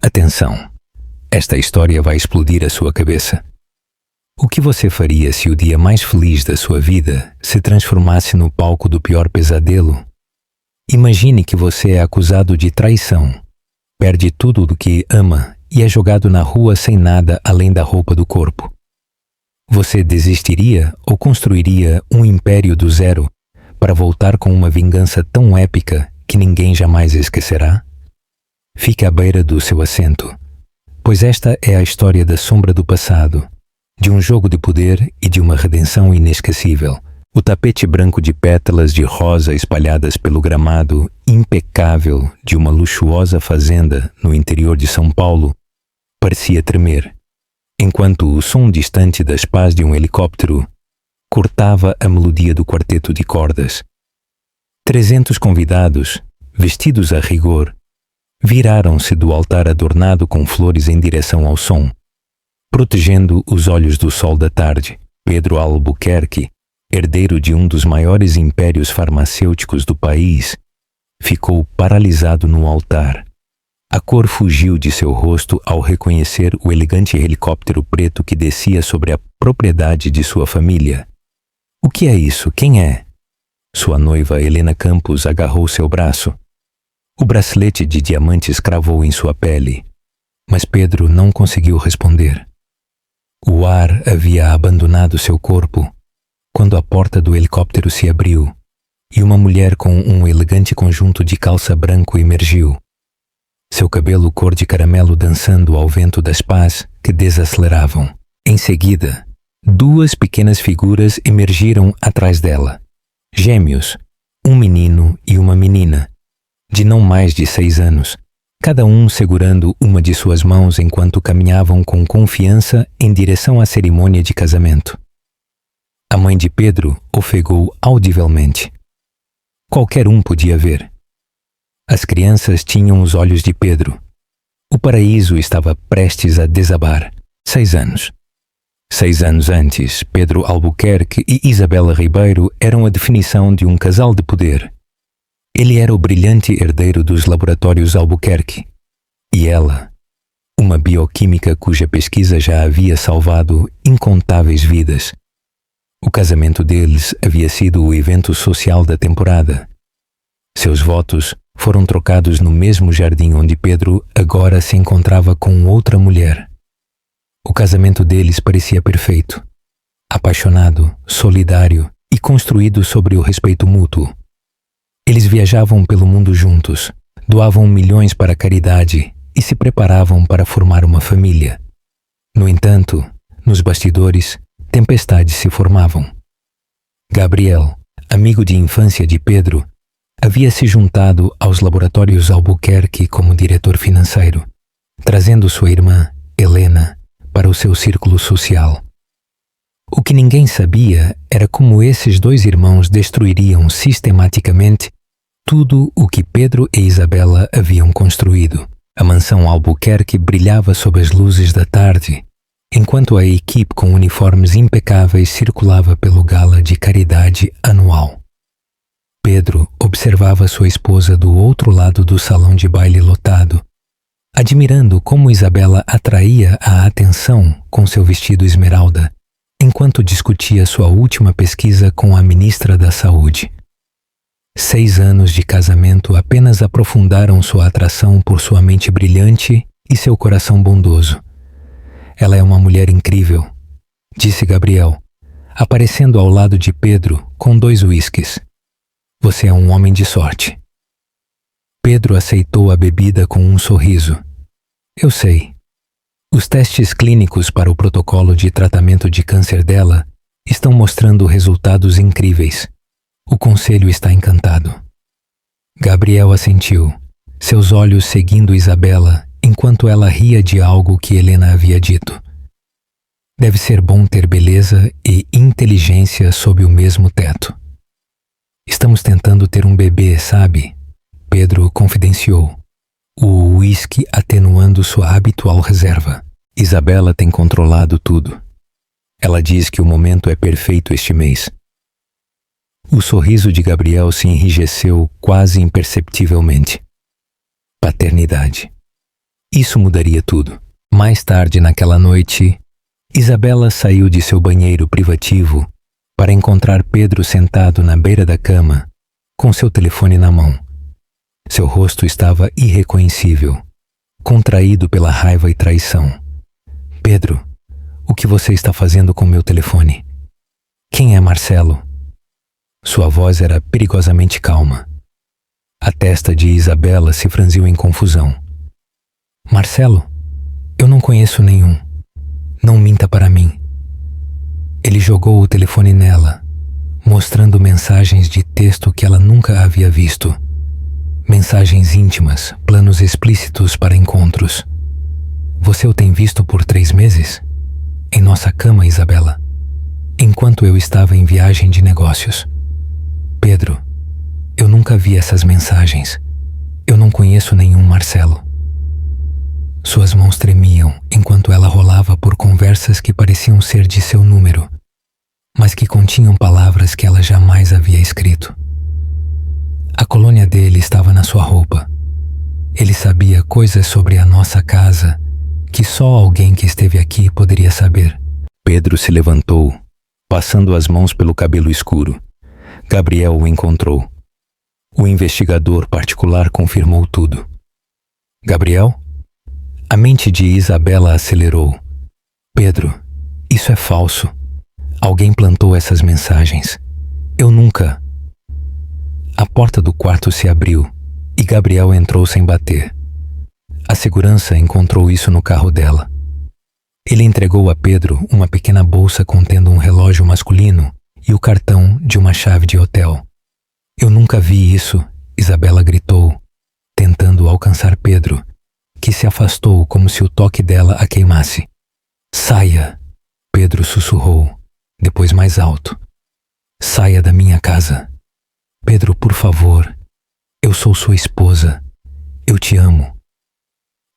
Atenção! Esta história vai explodir a sua cabeça. O que você faria se o dia mais feliz da sua vida se transformasse no palco do pior pesadelo? Imagine que você é acusado de traição, perde tudo do que ama e é jogado na rua sem nada além da roupa do corpo. Você desistiria ou construiria um império do zero para voltar com uma vingança tão épica que ninguém jamais esquecerá? Fique à beira do seu assento, pois esta é a história da sombra do passado, de um jogo de poder e de uma redenção inesquecível. O tapete branco de pétalas de rosa espalhadas pelo gramado impecável de uma luxuosa fazenda no interior de São Paulo parecia tremer, enquanto o som distante das pás de um helicóptero cortava a melodia do quarteto de cordas. 300 convidados, vestidos a rigor, viraram-se do altar adornado com flores em direção ao som, protegendo os olhos do sol da tarde. Pedro Albuquerque, herdeiro de um dos maiores impérios farmacêuticos do país, ficou paralisado no altar. A cor fugiu de seu rosto ao reconhecer o elegante helicóptero preto que descia sobre a propriedade de sua família. O que é isso? Quem é? Sua noiva Helena Campos agarrou seu braço. O bracelete de diamantes cravou em sua pele, mas Pedro não conseguiu responder. O ar havia abandonado seu corpo quando a porta do helicóptero se abriu e uma mulher com um elegante conjunto de calça branco emergiu. Seu cabelo cor de caramelo dançando ao vento das pás que desaceleravam. Em seguida, duas pequenas figuras emergiram atrás dela. Gêmeos, um menino e uma menina, de não mais de 6 anos, cada um segurando uma de suas mãos enquanto caminhavam com confiança em direção à cerimônia de casamento. A mãe de Pedro ofegou audivelmente. Qualquer um podia ver. As crianças tinham os olhos de Pedro. O paraíso estava prestes a desabar. 6 anos. 6 anos antes, Pedro Albuquerque e Isabela Ribeiro eram a definição de um casal de poder. Ele era o brilhante herdeiro dos laboratórios Albuquerque. E ela, uma bioquímica cuja pesquisa já havia salvado incontáveis vidas. O casamento deles havia sido o evento social da temporada. Seus votos foram trocados no mesmo jardim onde Pedro agora se encontrava com outra mulher. O casamento deles parecia perfeito, apaixonado, solidário e construído sobre o respeito mútuo. Eles viajavam pelo mundo juntos, doavam milhões para a caridade e se preparavam para formar uma família. No entanto, nos bastidores, tempestades se formavam. Gabriel, amigo de infância de Pedro, havia se juntado aos laboratórios Albuquerque como diretor financeiro, trazendo sua irmã, Helena, para o seu círculo social. O que ninguém sabia era como esses dois irmãos destruiriam sistematicamente tudo o que Pedro e Isabela haviam construído. A mansão Albuquerque brilhava sob as luzes da tarde, enquanto a equipe com uniformes impecáveis circulava pelo gala de caridade anual. Pedro observava sua esposa do outro lado do salão de baile lotado, admirando como Isabela atraía a atenção com seu vestido esmeralda, enquanto discutia sua última pesquisa com a ministra da Saúde. 6 anos de casamento apenas aprofundaram sua atração por sua mente brilhante e seu coração bondoso. Ela é uma mulher incrível, disse Gabriel, aparecendo ao lado de Pedro com 2 uísques. Você é um homem de sorte. Pedro aceitou a bebida com um sorriso. Eu sei. Os testes clínicos para o protocolo de tratamento de câncer dela estão mostrando resultados incríveis. O conselho está encantado. Gabriel assentiu, seus olhos seguindo Isabela enquanto ela ria de algo que Helena havia dito. Deve ser bom ter beleza e inteligência sob o mesmo teto. Estamos tentando ter um bebê, sabe? Pedro confidenciou, o uísque atenuando sua habitual reserva. Isabela tem controlado tudo. Ela diz que o momento é perfeito este mês. O sorriso de Gabriel se enrijeceu quase imperceptivelmente. Paternidade. Isso mudaria tudo. Mais tarde naquela noite, Isabela saiu de seu banheiro privativo para encontrar Pedro sentado na beira da cama, com seu telefone na mão. Seu rosto estava irreconhecível, contraído pela raiva e traição. Pedro, o que você está fazendo com meu telefone? Quem é Marcelo? Sua voz era perigosamente calma. A testa de Isabela se franziu em confusão. Marcelo? Eu não conheço nenhum. Não minta para mim. Ele jogou o telefone nela, mostrando mensagens de texto que ela nunca havia visto. Mensagens íntimas, planos explícitos para encontros. Você o tem visto por 3 meses? Em nossa cama, Isabela. Enquanto eu estava em viagem de negócios. Pedro, eu nunca vi essas mensagens. Eu não conheço nenhum Marcelo. Suas mãos tremiam enquanto ela rolava por conversas que pareciam ser de seu número, mas que continham palavras que ela jamais havia escrito. A colônia dele estava na sua roupa. Ele sabia coisas sobre a nossa casa que só alguém que esteve aqui poderia saber. Pedro se levantou, passando as mãos pelo cabelo escuro. Gabriel o encontrou. O investigador particular confirmou tudo. Gabriel? A mente de Isabela acelerou. Pedro, isso é falso. Alguém plantou essas mensagens. Eu nunca... A porta do quarto se abriu e Gabriel entrou sem bater. A segurança encontrou isso no carro dela. Ele entregou a Pedro uma pequena bolsa contendo um relógio masculino e o cartão de uma chave de hotel. Eu nunca vi isso, Isabela gritou, tentando alcançar Pedro, que se afastou como se o toque dela a queimasse. Saia, Pedro sussurrou, depois mais alto. Saia da minha casa. Pedro, por favor. Eu sou sua esposa. Eu te amo.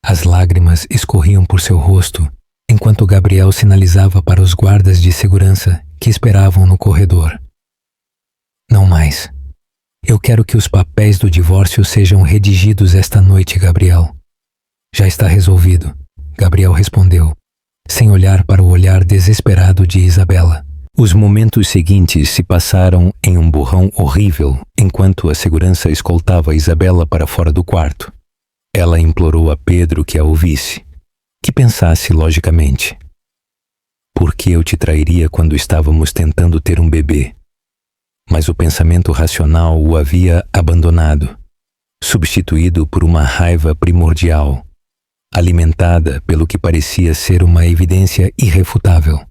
As lágrimas escorriam por seu rosto, enquanto Gabriel sinalizava para os guardas de segurança que esperavam no corredor. Não mais. Eu quero que os papéis do divórcio sejam redigidos esta noite, Gabriel. Já está resolvido, Gabriel respondeu, sem olhar para o olhar desesperado de Isabela. Os momentos seguintes se passaram em um borrão horrível enquanto a segurança escoltava Isabela para fora do quarto. Ela implorou a Pedro que a ouvisse, que pensasse logicamente. Por que eu te trairia quando estávamos tentando ter um bebê? Mas o pensamento racional o havia abandonado, substituído por uma raiva primordial, alimentada pelo que parecia ser uma evidência irrefutável.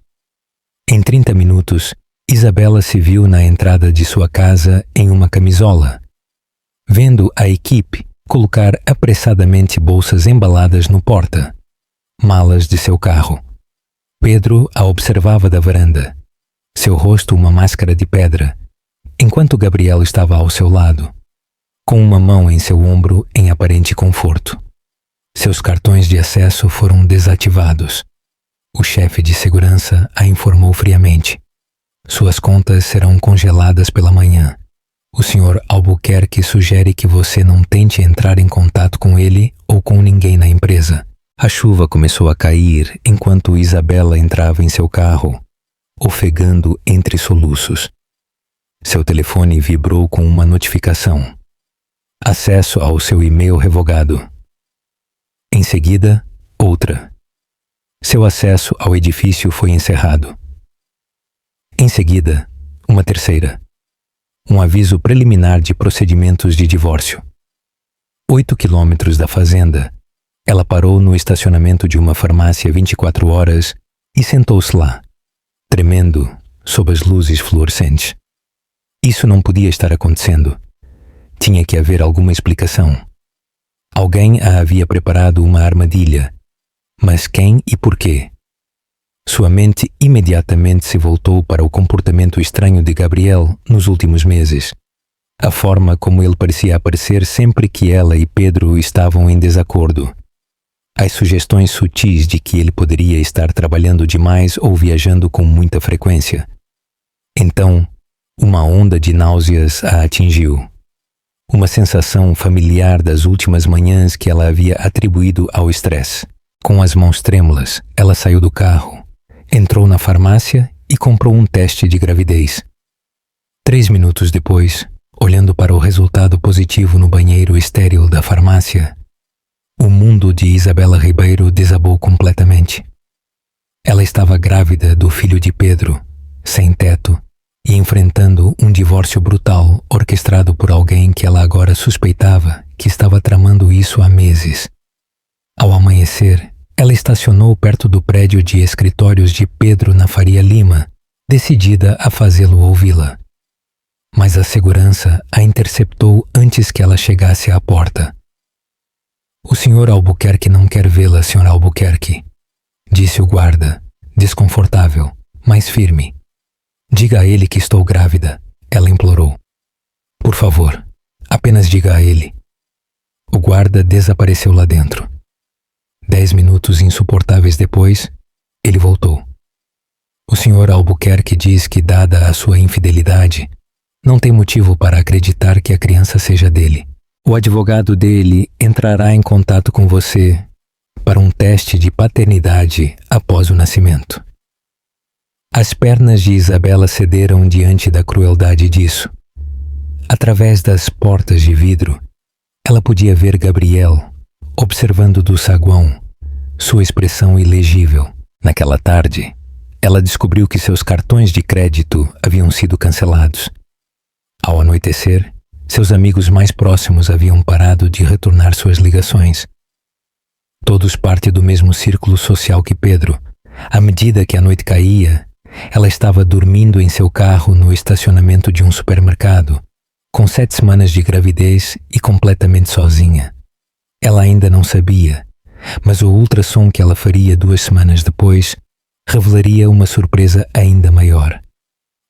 Em 30 minutos, Isabela se viu na entrada de sua casa em uma camisola, vendo a equipe colocar apressadamente bolsas embaladas no porta, malas de seu carro. Pedro a observava da varanda, seu rosto uma máscara de pedra, enquanto Gabriel estava ao seu lado, com uma mão em seu ombro em aparente conforto. Seus cartões de acesso foram desativados. O chefe de segurança a informou friamente. Suas contas serão congeladas pela manhã. O Sr. Albuquerque sugere que você não tente entrar em contato com ele ou com ninguém na empresa. A chuva começou a cair enquanto Isabela entrava em seu carro, ofegando entre soluços. Seu telefone vibrou com uma notificação. Acesso ao seu e-mail revogado. Em seguida, outra. Seu acesso ao edifício foi encerrado. Em seguida, uma terceira. Um aviso preliminar de procedimentos de divórcio. 8 quilômetros da fazenda, ela parou no estacionamento de uma farmácia 24 horas e sentou-se lá, tremendo sob as luzes fluorescentes. Isso não podia estar acontecendo. Tinha que haver alguma explicação. Alguém a havia preparado uma armadilha. Mas quem e por quê? Sua mente imediatamente se voltou para o comportamento estranho de Gabriel nos últimos meses. A forma como ele parecia aparecer sempre que ela e Pedro estavam em desacordo. As sugestões sutis de que ele poderia estar trabalhando demais ou viajando com muita frequência. Então, uma onda de náuseas a atingiu. Uma sensação familiar das últimas manhãs que ela havia atribuído ao estresse. Com as mãos trêmulas, ela saiu do carro, entrou na farmácia e comprou um teste de gravidez. 3 minutos depois, olhando para o resultado positivo no banheiro estéril da farmácia, o mundo de Isabela Ribeiro desabou completamente. Ela estava grávida do filho de Pedro, sem teto, e enfrentando um divórcio brutal orquestrado por alguém que ela agora suspeitava que estava tramando isso há meses. Ao amanhecer, ela estacionou perto do prédio de escritórios de Pedro na Faria Lima, decidida a fazê-lo ouvi-la. Mas a segurança a interceptou antes que ela chegasse à porta. "O Sr. Albuquerque não quer vê-la, Sr. Albuquerque", disse o guarda, desconfortável, mas firme. "Diga a ele que estou grávida", ela implorou. "Por favor, apenas diga a ele." O guarda desapareceu lá dentro. 10 minutos insuportáveis depois, ele voltou. "O Sr. Albuquerque diz que, dada a sua infidelidade, não tem motivo para acreditar que a criança seja dele. O advogado dele entrará em contato com você para um teste de paternidade após o nascimento." As pernas de Isabela cederam diante da crueldade disso. Através das portas de vidro, ela podia ver Gabriel observando do saguão, sua expressão ilegível. Naquela tarde, ela descobriu que seus cartões de crédito haviam sido cancelados. Ao anoitecer, seus amigos mais próximos haviam parado de retornar suas ligações. Todos parte do mesmo círculo social que Pedro. À medida que a noite caía, ela estava dormindo em seu carro no estacionamento de um supermercado, com 7 semanas de gravidez e completamente sozinha. Ela ainda não sabia, mas o ultrassom que ela faria 2 semanas depois revelaria uma surpresa ainda maior.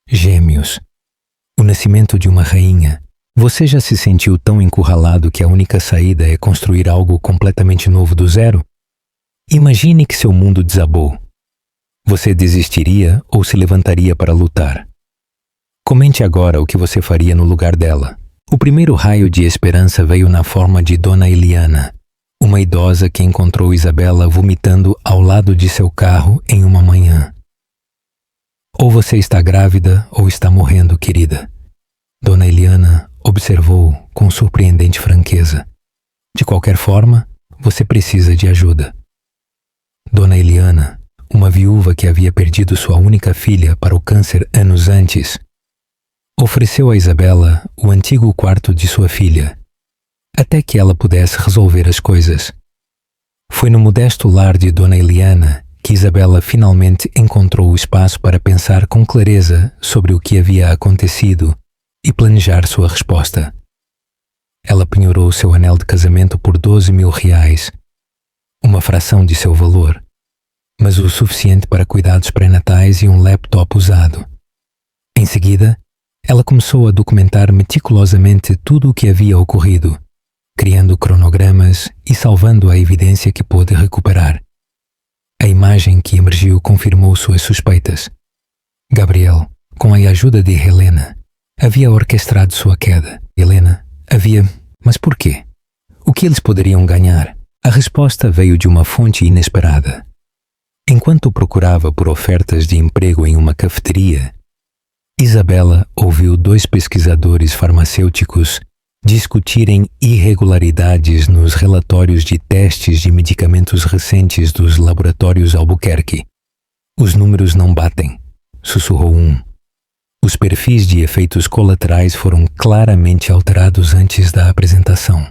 Gêmeos. O nascimento de uma rainha. Você já se sentiu tão encurralado que a única saída é construir algo completamente novo do zero? Imagine que seu mundo desabou. Você desistiria ou se levantaria para lutar? Comente agora o que você faria no lugar dela. O primeiro raio de esperança veio na forma de Dona Eliana, uma idosa que encontrou Isabela vomitando ao lado de seu carro em uma manhã. "Ou você está grávida ou está morrendo, querida", Dona Eliana observou com surpreendente franqueza. "De qualquer forma, você precisa de ajuda." Dona Eliana, uma viúva que havia perdido sua única filha para o câncer anos antes, ofereceu a Isabela o antigo quarto de sua filha, até que ela pudesse resolver as coisas. Foi no modesto lar de Dona Eliana que Isabela finalmente encontrou o espaço para pensar com clareza sobre o que havia acontecido e planejar sua resposta. Ela penhorou seu anel de casamento por 12.000 reais, uma fração de seu valor, mas o suficiente para cuidados pré-natais e um laptop usado. Em seguida, ela começou a documentar meticulosamente tudo o que havia ocorrido, criando cronogramas e salvando a evidência que pôde recuperar. A imagem que emergiu confirmou suas suspeitas. Gabriel, com a ajuda de Helena, havia orquestrado sua queda. Helena havia... Mas por quê? O que eles poderiam ganhar? A resposta veio de uma fonte inesperada. Enquanto procurava por ofertas de emprego em uma cafeteria, Isabela ouviu 2 pesquisadores farmacêuticos discutirem irregularidades nos relatórios de testes de medicamentos recentes dos laboratórios Albuquerque. "Os números não batem", sussurrou um. "Os perfis de efeitos colaterais foram claramente alterados antes da apresentação."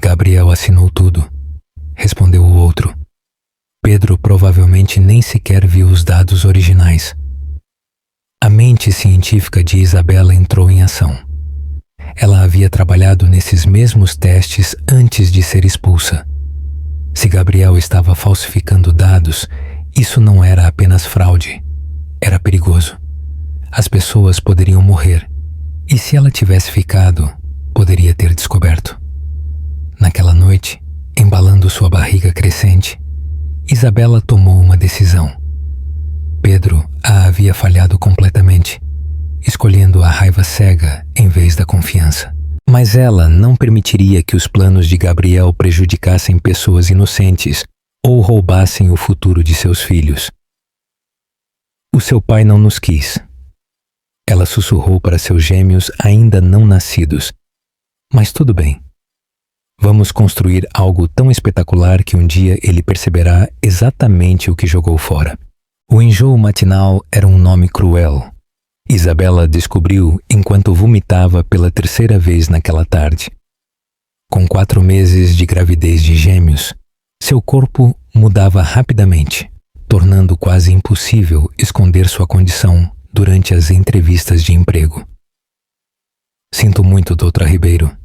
"Gabriel assinou tudo", respondeu o outro. "Pedro provavelmente nem sequer viu os dados originais." A mente científica de Isabela entrou em ação. Ela havia trabalhado nesses mesmos testes antes de ser expulsa. Se Gabriel estava falsificando dados, isso não era apenas fraude. Era perigoso. As pessoas poderiam morrer. E se ela tivesse ficado, poderia ter descoberto. Naquela noite, embalando sua barriga crescente, Isabela tomou uma decisão. Pedro a havia falhado completamente, escolhendo a raiva cega em vez da confiança. Mas ela não permitiria que os planos de Gabriel prejudicassem pessoas inocentes ou roubassem o futuro de seus filhos. O seu pai não nos quis. Ela sussurrou para seus gêmeos ainda não nascidos. Mas tudo bem. Vamos construir algo tão espetacular que um dia ele perceberá exatamente o que jogou fora. O enjoo matinal era um nome cruel. Isabela descobriu enquanto vomitava pela terceira vez naquela tarde. Com 4 meses de gravidez de gêmeos, seu corpo mudava rapidamente, tornando quase impossível esconder sua condição durante as entrevistas de emprego. Sinto muito, doutora Ribeiro,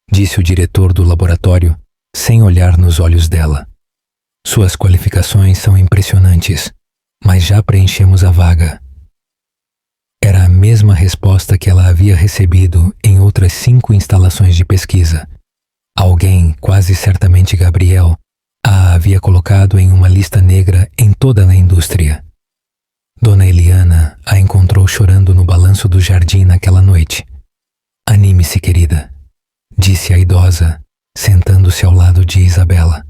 disse o diretor do laboratório, sem olhar nos olhos dela. Suas qualificações são impressionantes, mas já preenchemos a vaga. Era a mesma resposta que ela havia recebido em outras 5 instalações de pesquisa. Alguém, quase certamente Gabriel, a havia colocado em uma lista negra em toda a indústria. Dona Eliana a encontrou chorando no balanço do jardim naquela noite. Anime-se, querida, disse a idosa, sentando-se ao lado de Isabela.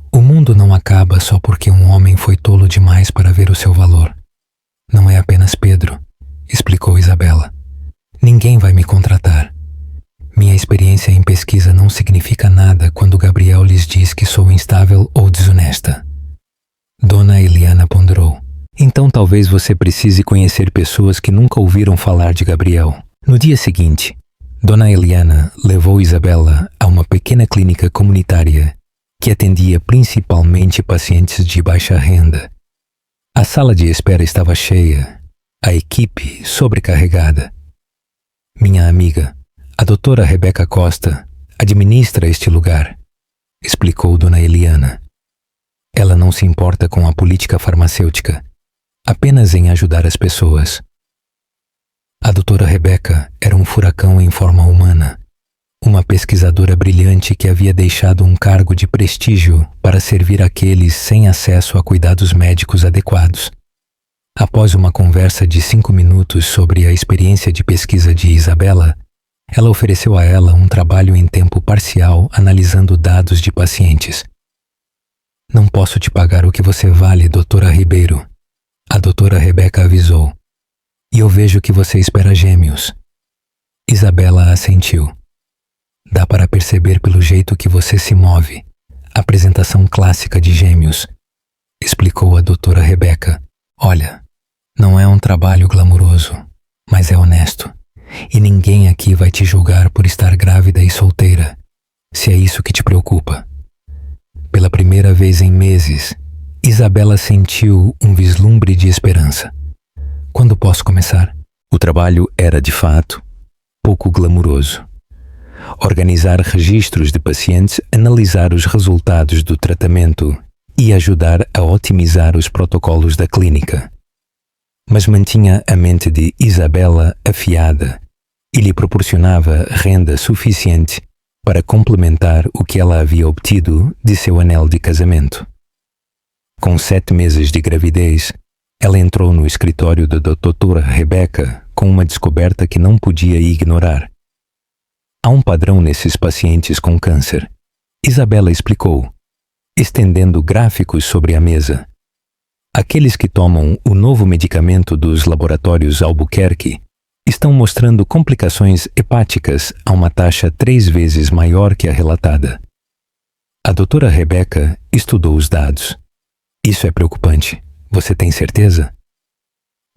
O mundo não acaba só porque um homem foi tolo demais para ver o seu valor. Não é apenas Pedro, explicou Isabela. Ninguém vai me contratar. Minha experiência em pesquisa não significa nada quando Gabriel lhes diz que sou instável ou desonesta. Dona Eliana ponderou. Então talvez você precise conhecer pessoas que nunca ouviram falar de Gabriel. No dia seguinte, Dona Eliana levou Isabela a uma pequena clínica comunitária que atendia principalmente pacientes de baixa renda. A sala de espera estava cheia, a equipe sobrecarregada. Minha amiga, a doutora Rebeca Costa, administra este lugar, explicou Dona Eliana. Ela não se importa com a política farmacêutica, apenas em ajudar as pessoas. A doutora Rebeca era um furacão em forma humana, uma pesquisadora brilhante que havia deixado um cargo de prestígio para servir aqueles sem acesso a cuidados médicos adequados. Após uma conversa de 5 minutos sobre a experiência de pesquisa de Isabela, ela ofereceu a ela um trabalho em tempo parcial analisando dados de pacientes. Não posso te pagar o que você vale, doutora Ribeiro, a doutora Rebeca avisou. E eu vejo que você espera gêmeos. Isabela assentiu. Dá para perceber pelo jeito que você se move. Apresentação clássica de gêmeos, explicou a doutora Rebeca. Olha, não é um trabalho glamuroso, mas é honesto. E ninguém aqui vai te julgar por estar grávida e solteira, se é isso que te preocupa. Pela primeira vez em meses, Isabela sentiu um vislumbre de esperança. Quando posso começar? O trabalho era, de fato, pouco glamuroso. Organizar registros de pacientes, analisar os resultados do tratamento e ajudar a otimizar os protocolos da clínica. Mas mantinha a mente de Isabela afiada e lhe proporcionava renda suficiente para complementar o que ela havia obtido de seu anel de casamento. Com 7 meses de gravidez, ela entrou no escritório da doutora Rebeca com uma descoberta que não podia ignorar. Há um padrão nesses pacientes com câncer, Isabela explicou, estendendo gráficos sobre a mesa. Aqueles que tomam o novo medicamento dos laboratórios Albuquerque estão mostrando complicações hepáticas a uma taxa 3 vezes maior que a relatada. A doutora Rebeca estudou os dados. Isso é preocupante. Você tem certeza?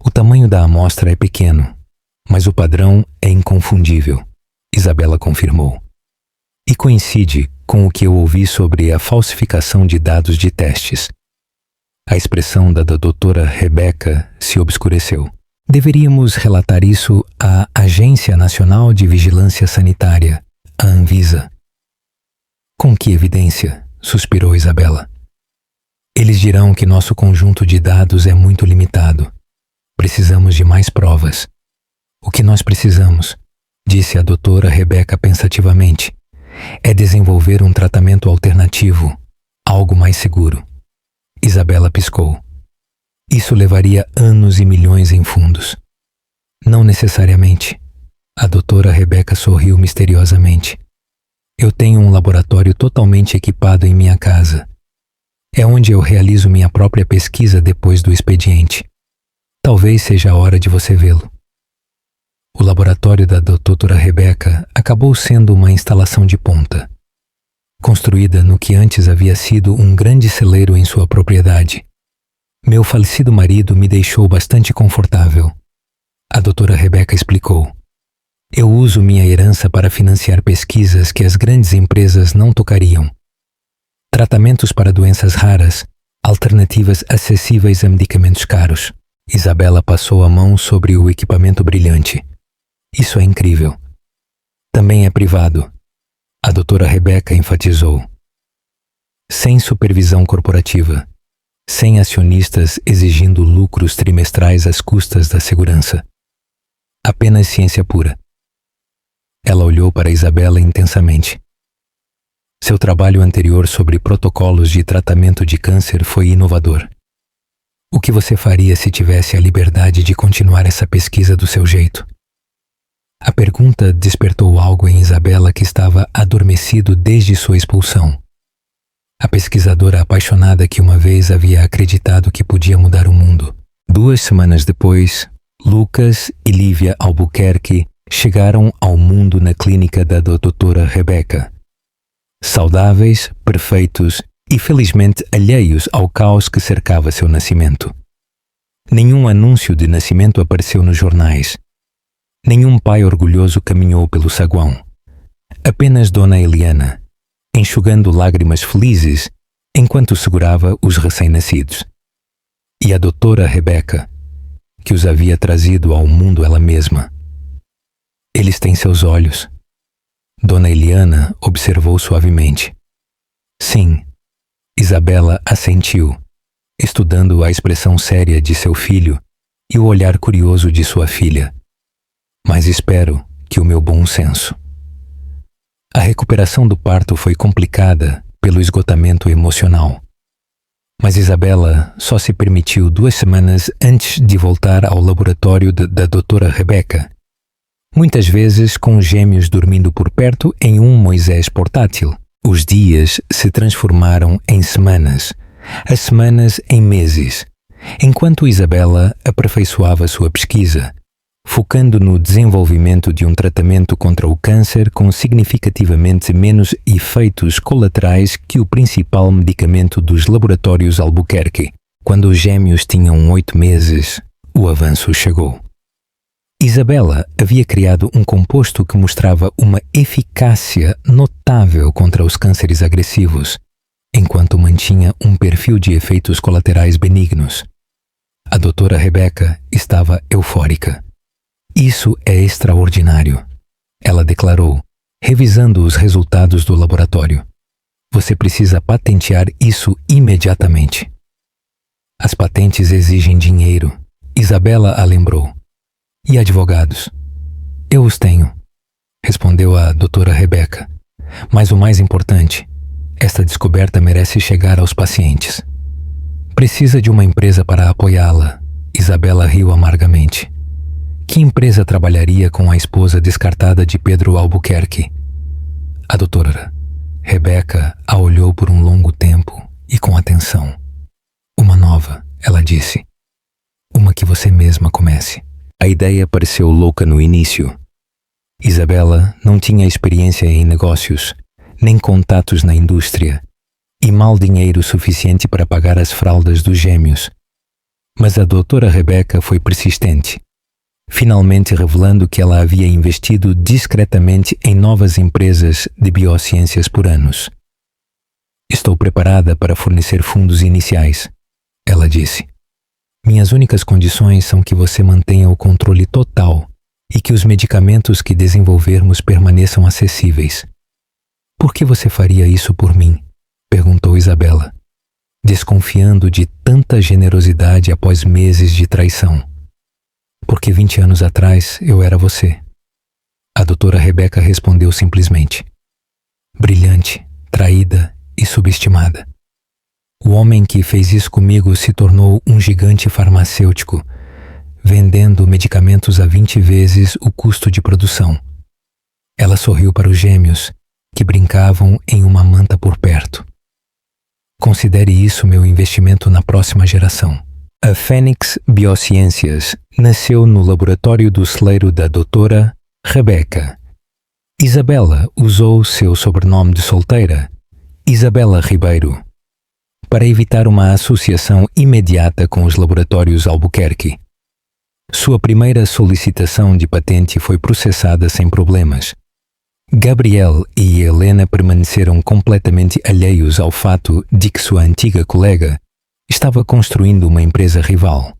O tamanho da amostra é pequeno, mas o padrão é inconfundível, Isabela confirmou. E coincide com o que eu ouvi sobre a falsificação de dados de testes. A expressão da doutora Rebeca se obscureceu. Deveríamos relatar isso à Agência Nacional de Vigilância Sanitária, a Anvisa. Com que evidência? Suspirou Isabela. Eles dirão que nosso conjunto de dados é muito limitado. Precisamos de mais provas. O que nós precisamos, disse a doutora Rebeca pensativamente, é desenvolver um tratamento alternativo, algo mais seguro. Isabela piscou. Isso levaria anos e milhões em fundos. Não necessariamente. A doutora Rebeca sorriu misteriosamente. Eu tenho um laboratório totalmente equipado em minha casa. É onde eu realizo minha própria pesquisa depois do expediente. Talvez seja a hora de você vê-lo. O laboratório da doutora Rebeca acabou sendo uma instalação de ponta, construída no que antes havia sido um grande celeiro em sua propriedade. Meu falecido marido me deixou bastante confortável. A doutora Rebeca explicou. Eu uso minha herança para financiar pesquisas que as grandes empresas não tocariam. Tratamentos para doenças raras, alternativas acessíveis a medicamentos caros. Isabela passou a mão sobre o equipamento brilhante. Isso é incrível. Também é privado. A doutora Rebeca enfatizou. Sem supervisão corporativa. Sem acionistas exigindo lucros trimestrais às custas da segurança. Apenas ciência pura. Ela olhou para Isabela intensamente. Seu trabalho anterior sobre protocolos de tratamento de câncer foi inovador. O que você faria se tivesse a liberdade de continuar essa pesquisa do seu jeito? A pergunta despertou algo em Isabela que estava adormecido desde sua expulsão. A pesquisadora apaixonada que uma vez havia acreditado que podia mudar o mundo. 2 semanas depois, Lucas e Lívia Albuquerque chegaram ao mundo na clínica da doutora Rebeca. Saudáveis, perfeitos e felizmente alheios ao caos que cercava seu nascimento. Nenhum anúncio de nascimento apareceu nos jornais. Nenhum pai orgulhoso caminhou pelo saguão. Apenas Dona Eliana, enxugando lágrimas felizes enquanto segurava os recém-nascidos. E a doutora Rebeca, que os havia trazido ao mundo ela mesma. Eles têm seus olhos. Dona Eliana observou suavemente. Sim, Isabela assentiu, estudando a expressão séria de seu filho e o olhar curioso de sua filha. Mas espero que o meu bom senso. A recuperação do parto foi complicada pelo esgotamento emocional. Mas Isabela só se permitiu 2 semanas antes de voltar ao laboratório da doutora Rebeca. Muitas vezes com os gêmeos dormindo por perto em um Moisés portátil. Os dias se transformaram em semanas, as semanas em meses, enquanto Isabela aperfeiçoava sua pesquisa, focando no desenvolvimento de um tratamento contra o câncer com significativamente menos efeitos colaterais que o principal medicamento dos laboratórios Albuquerque. Quando os gêmeos tinham 8 meses, o avanço chegou. Isabela havia criado um composto que mostrava uma eficácia notável contra os cânceres agressivos, enquanto mantinha um perfil de efeitos colaterais benignos. A doutora Rebeca estava eufórica. Isso é extraordinário, ela declarou, revisando os resultados do laboratório. Você precisa patentear isso imediatamente. As patentes exigem dinheiro, Isabela a lembrou. E advogados? Eu os tenho, respondeu a doutora Rebeca. Mas o mais importante, esta descoberta merece chegar aos pacientes. Precisa de uma empresa para apoiá-la. Isabela riu amargamente. Que empresa trabalharia com a esposa descartada de Pedro Albuquerque? A doutora Rebeca a olhou por um longo tempo e com atenção. Uma nova, ela disse. Uma que você mesma comece. A ideia pareceu louca no início. Isabela não tinha experiência em negócios, nem contatos na indústria, e mal dinheiro suficiente para pagar as fraldas dos gêmeos. Mas a doutora Rebeca foi persistente, finalmente revelando que ela havia investido discretamente em novas empresas de biociências por anos. Estou preparada para fornecer fundos iniciais, ela disse. Minhas únicas condições são que você mantenha o controle total e que os medicamentos que desenvolvermos permaneçam acessíveis. Por que você faria isso por mim? Perguntou Isabela, desconfiando de tanta generosidade após meses de traição. Porque 20 anos atrás eu era você. A doutora Rebeca respondeu simplesmente. Brilhante, traída e subestimada. O homem que fez isso comigo se tornou um gigante farmacêutico, vendendo medicamentos a 20 vezes o custo de produção. Ela sorriu para os gêmeos, que brincavam em uma manta por perto. Considere isso meu investimento na próxima geração. A Fênix Biociências nasceu no laboratório do celeiro da doutora Rebeca. Isabela usou seu sobrenome de solteira, Isabela Ribeiro, para evitar uma associação imediata com os laboratórios Albuquerque. Sua primeira solicitação de patente foi processada sem problemas. Gabriel e Helena permaneceram completamente alheios ao fato de que sua antiga colega estava construindo uma empresa rival.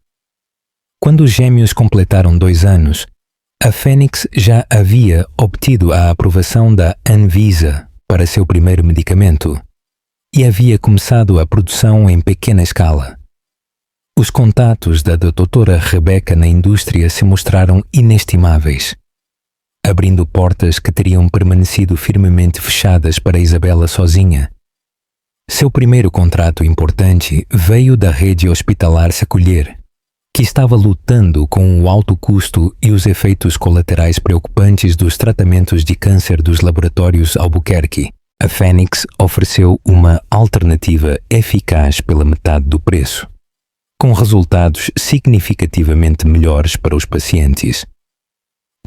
Quando os gêmeos completaram 2 anos, a Fênix já havia obtido a aprovação da Anvisa para seu primeiro medicamento e havia começado a produção em pequena escala. Os contatos da doutora Rebeca na indústria se mostraram inestimáveis, abrindo portas que teriam permanecido firmemente fechadas para Isabela sozinha. Seu primeiro contrato importante veio da rede hospitalar Secolher, que estava lutando com o alto custo e os efeitos colaterais preocupantes dos tratamentos de câncer dos laboratórios Albuquerque. A Fênix ofereceu uma alternativa eficaz pela metade do preço, com resultados significativamente melhores para os pacientes.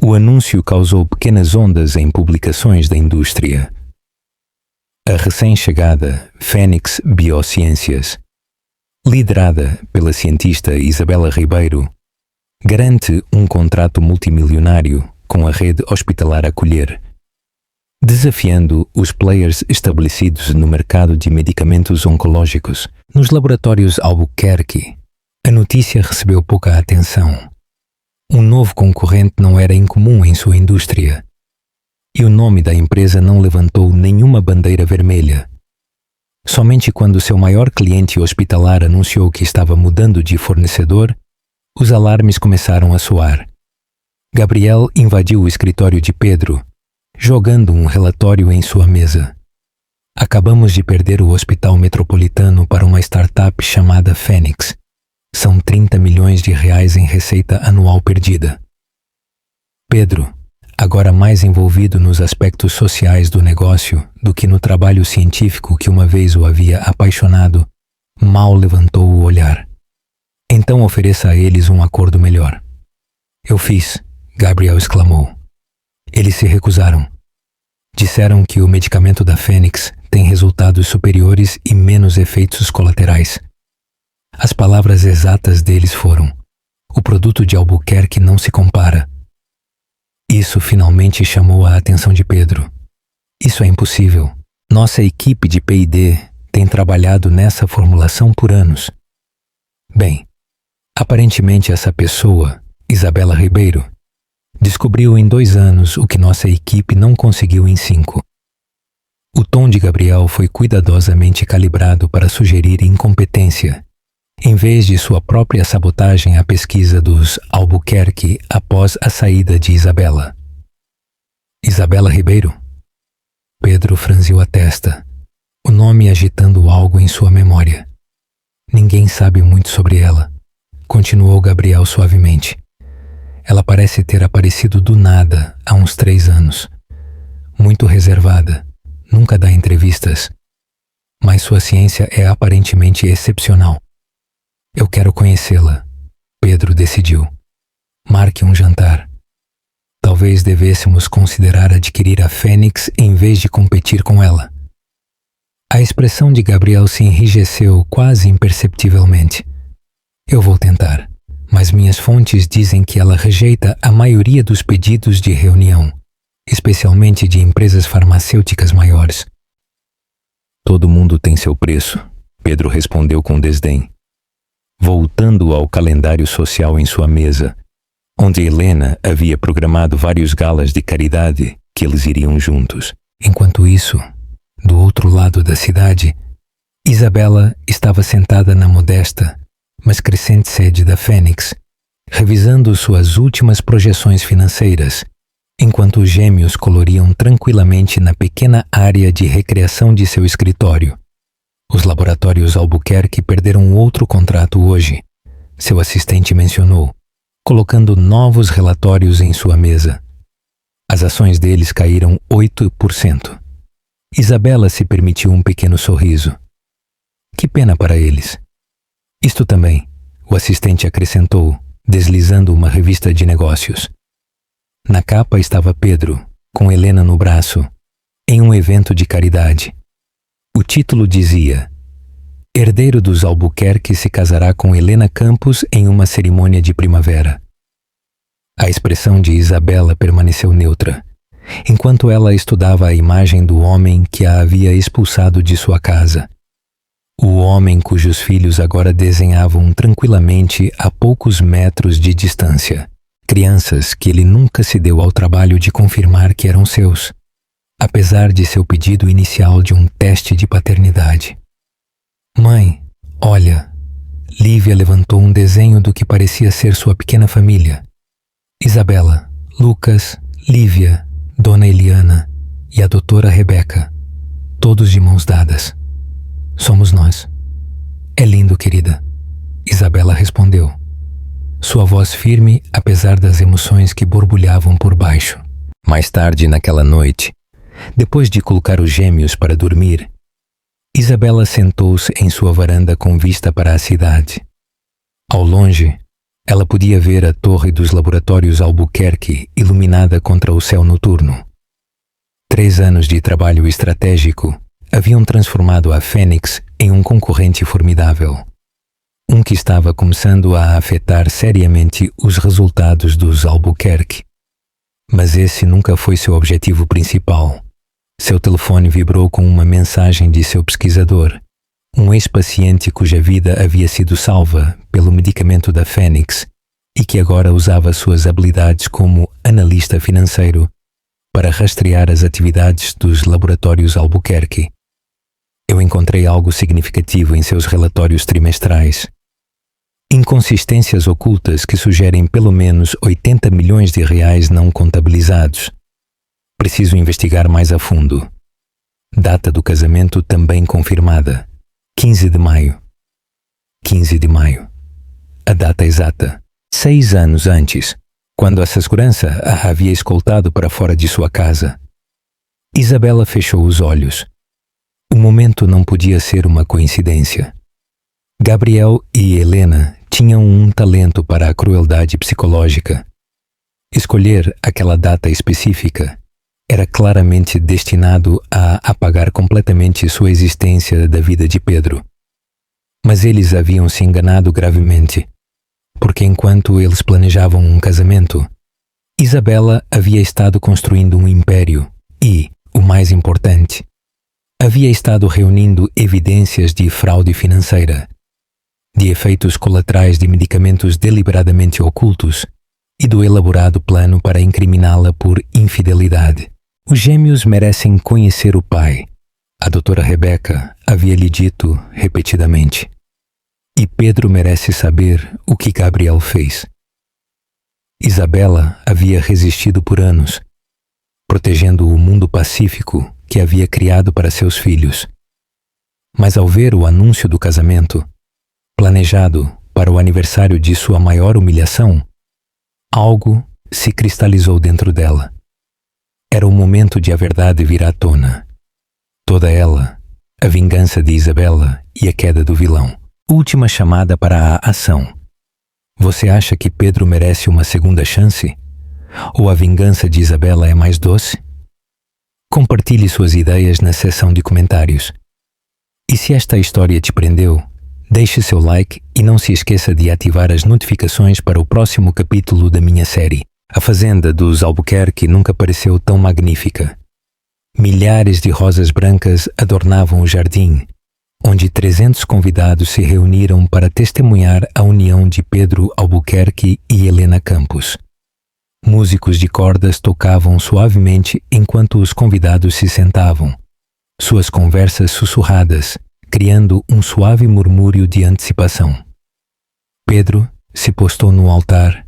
O anúncio causou pequenas ondas em publicações da indústria. A recém-chegada Fênix Biociências, liderada pela cientista Isabela Ribeiro, garante um contrato multimilionário com a rede hospitalar Acolher, desafiando os players estabelecidos no mercado de medicamentos oncológicos. Nos laboratórios Albuquerque, a notícia recebeu pouca atenção. Um novo concorrente não era incomum em sua indústria, e o nome da empresa não levantou nenhuma bandeira vermelha. Somente quando seu maior cliente hospitalar anunciou que estava mudando de fornecedor, os alarmes começaram a soar. Gabriel invadiu o escritório de Pedro, jogando um relatório em sua mesa. Acabamos de perder o Hospital Metropolitano para uma startup chamada Fênix. São 30 milhões de reais em receita anual perdida. Pedro, agora mais envolvido nos aspectos sociais do negócio do que no trabalho científico que uma vez o havia apaixonado, mal levantou o olhar. Então ofereça a eles um acordo melhor. Eu fiz, Gabriel exclamou. Eles se recusaram. Disseram que o medicamento da Fênix tem resultados superiores e menos efeitos colaterais. As palavras exatas deles foram: o produto de Albuquerque não se compara. Isso finalmente chamou a atenção de Pedro. Isso é impossível. Nossa equipe de P&D tem trabalhado nessa formulação por anos. Bem, aparentemente essa pessoa, Isabela Ribeiro, descobriu em 2 anos o que nossa equipe não conseguiu em 5. O tom de Gabriel foi cuidadosamente calibrado para sugerir incompetência, em vez de sua própria sabotagem à pesquisa dos Albuquerque após a saída de Isabela. Isabela Ribeiro? Pedro franziu a testa, o nome agitando algo em sua memória. Ninguém sabe muito sobre ela, continuou Gabriel suavemente. Ela parece ter aparecido do nada há uns 3 anos. Muito reservada, nunca dá entrevistas, mas sua ciência é aparentemente excepcional. Eu quero conhecê-la, Pedro decidiu. Marque um jantar. Talvez devêssemos considerar adquirir a Fênix em vez de competir com ela. A expressão de Gabriel se enrijeceu quase imperceptivelmente. Eu vou tentar, mas minhas fontes dizem que ela rejeita a maioria dos pedidos de reunião, especialmente de empresas farmacêuticas maiores. Todo mundo tem seu preço, Pedro respondeu com desdém, voltando ao calendário social em sua mesa, onde Helena havia programado vários galas de caridade que eles iriam juntos. Enquanto isso, do outro lado da cidade, Isabela estava sentada na modesta, mas crescente sede da Fênix, revisando suas últimas projeções financeiras, enquanto os gêmeos coloriam tranquilamente na pequena área de recreação de seu escritório. Os laboratórios Albuquerque perderam outro contrato hoje, seu assistente mencionou, colocando novos relatórios em sua mesa. As ações deles caíram 8%. Isabela se permitiu um pequeno sorriso. Que pena para eles. Isto também, o assistente acrescentou, deslizando uma revista de negócios. Na capa estava Pedro, com Helena no braço, em um evento de caridade. O título dizia: Herdeiro dos Albuquerque se casará com Helena Campos em uma cerimônia de primavera. A expressão de Isabela permaneceu neutra, enquanto ela estudava a imagem do homem que a havia expulsado de sua casa. O homem cujos filhos agora desenhavam tranquilamente a poucos metros de distância. Crianças que ele nunca se deu ao trabalho de confirmar que eram seus, apesar de seu pedido inicial de um teste de paternidade. Mãe, olha, Lívia levantou um desenho do que parecia ser sua pequena família. Isabela, Lucas, Lívia, Dona Eliana e a doutora Rebeca, todos de mãos dadas. Somos nós. É lindo, querida. Isabela respondeu, sua voz firme apesar das emoções que borbulhavam por baixo. Mais tarde naquela noite, depois de colocar os gêmeos para dormir, Isabela sentou-se em sua varanda com vista para a cidade. Ao longe, ela podia ver a torre dos laboratórios Albuquerque iluminada contra o céu noturno. 3 anos de trabalho estratégico haviam transformado a Fênix em um concorrente formidável. Um que estava começando a afetar seriamente os resultados dos Albuquerque. Mas esse nunca foi seu objetivo principal. Seu telefone vibrou com uma mensagem de seu pesquisador, um ex-paciente cuja vida havia sido salva pelo medicamento da Fênix e que agora usava suas habilidades como analista financeiro para rastrear as atividades dos laboratórios Albuquerque. Eu encontrei algo significativo em seus relatórios trimestrais. Inconsistências ocultas que sugerem pelo menos 80 milhões de reais não contabilizados. Preciso investigar mais a fundo. Data do casamento também confirmada. 15 de maio. 15 de maio. A data exata. 6 anos antes, quando essa segurança a havia escoltado para fora de sua casa. Isabela fechou os olhos. O momento não podia ser uma coincidência. Gabriel e Helena tinham um talento para a crueldade psicológica. Escolher aquela data específica era claramente destinado a apagar completamente sua existência da vida de Pedro. Mas eles haviam se enganado gravemente, porque enquanto eles planejavam um casamento, Isabela havia estado construindo um império e, o mais importante, havia estado reunindo evidências de fraude financeira, de efeitos colaterais de medicamentos deliberadamente ocultos e do elaborado plano para incriminá-la por infidelidade. Os gêmeos merecem conhecer o pai, a doutora Rebeca havia lhe dito repetidamente. E Pedro merece saber o que Gabriel fez. Isabela havia resistido por anos, protegendo o mundo pacífico que havia criado para seus filhos. Mas ao ver o anúncio do casamento, planejado para o aniversário de sua maior humilhação, algo se cristalizou dentro dela. Era o momento de a verdade vir à tona. Toda ela, a vingança de Isabela e a queda do vilão. Última chamada para a ação. Você acha que Pedro merece uma segunda chance? Ou a vingança de Isabela é mais doce? Compartilhe suas ideias na seção de comentários. E se esta história te prendeu, deixe seu like e não se esqueça de ativar as notificações para o próximo capítulo da minha série. A fazenda dos Albuquerque nunca pareceu tão magnífica. Milhares de rosas brancas adornavam o jardim, onde 300 convidados se reuniram para testemunhar a união de Pedro Albuquerque e Helena Campos. Músicos de cordas tocavam suavemente enquanto os convidados se sentavam, suas conversas sussurradas, criando um suave murmúrio de antecipação. Pedro se postou no altar,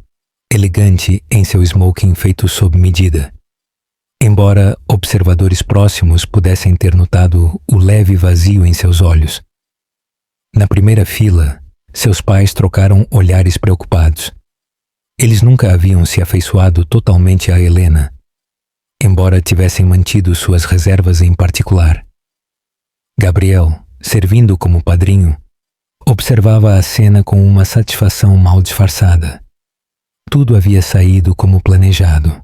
elegante em seu smoking feito sob medida. Embora observadores próximos pudessem ter notado o leve vazio em seus olhos. Na primeira fila, seus pais trocaram olhares preocupados. Eles nunca haviam se afeiçoado totalmente a Helena, embora tivessem mantido suas reservas em particular. Gabriel, servindo como padrinho, observava a cena com uma satisfação mal disfarçada. Tudo havia saído como planejado.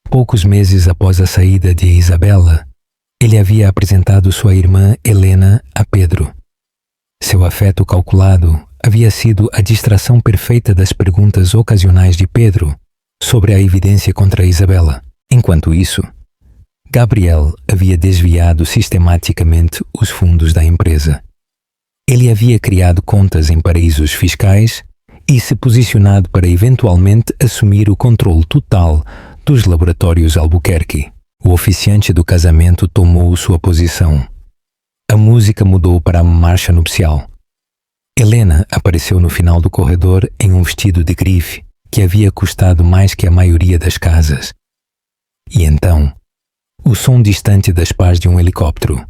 Poucos meses após a saída de Isabela, ele havia apresentado sua irmã Helena a Pedro. Seu afeto calculado havia sido a distração perfeita das perguntas ocasionais de Pedro sobre a evidência contra Isabela. Enquanto isso, Gabriel havia desviado sistematicamente os fundos da empresa. Ele havia criado contas em paraísos fiscais e se posicionado para eventualmente assumir o controle total dos laboratórios Albuquerque. O oficiante do casamento tomou sua posição. A música mudou para a marcha nupcial. Helena apareceu no final do corredor em um vestido de grife que havia custado mais que a maioria das casas. E então, o som distante das pás de um helicóptero.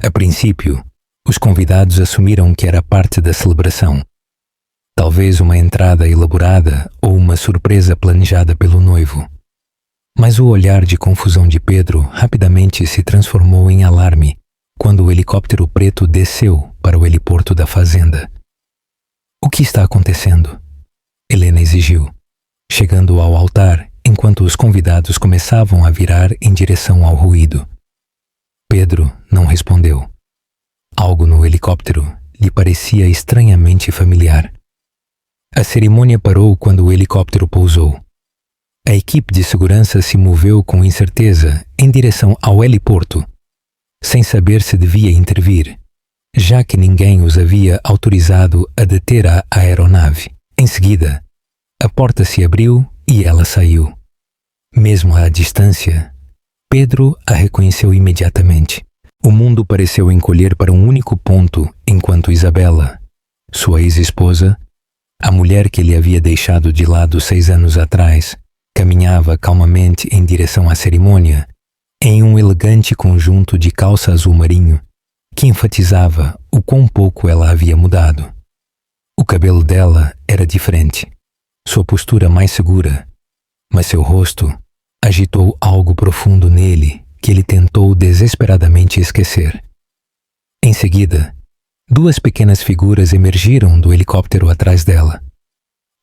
A princípio, os convidados assumiram que era parte da celebração. Talvez uma entrada elaborada ou uma surpresa planejada pelo noivo. Mas o olhar de confusão de Pedro rapidamente se transformou em alarme quando o helicóptero preto desceu para o heliporto da fazenda. "O que está acontecendo?" Helena exigiu, chegando ao altar enquanto os convidados começavam a virar em direção ao ruído. Pedro não respondeu. Algo no helicóptero lhe parecia estranhamente familiar. A cerimônia parou quando o helicóptero pousou. A equipe de segurança se moveu com incerteza em direção ao heliporto, sem saber se devia intervir, já que ninguém os havia autorizado a deter a aeronave. Em seguida, a porta se abriu e ela saiu. Mesmo à distância, Pedro a reconheceu imediatamente. O mundo pareceu encolher para um único ponto enquanto Isabela, sua ex-esposa, a mulher que ele havia deixado de lado 6 anos atrás, caminhava calmamente em direção à cerimônia, em um elegante conjunto de calça azul marinho que enfatizava o quão pouco ela havia mudado. O cabelo dela era diferente, sua postura mais segura, mas seu rosto agitou algo profundo nele que ele tentou desesperadamente esquecer. Em seguida, 2 pequenas figuras emergiram do helicóptero atrás dela.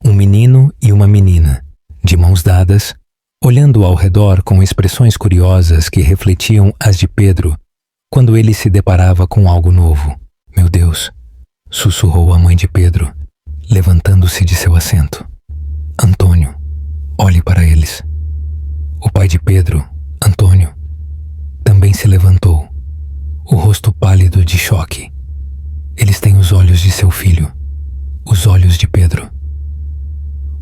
Um menino e uma menina, de mãos dadas, olhando ao redor com expressões curiosas que refletiam as de Pedro quando ele se deparava com algo novo. "Meu Deus", sussurrou a mãe de Pedro, levantando-se de seu assento. "Antônio, olhe para eles." O pai de Pedro, Antônio, também se levantou, o rosto pálido de choque. "Eles têm os olhos de seu filho, os olhos de Pedro."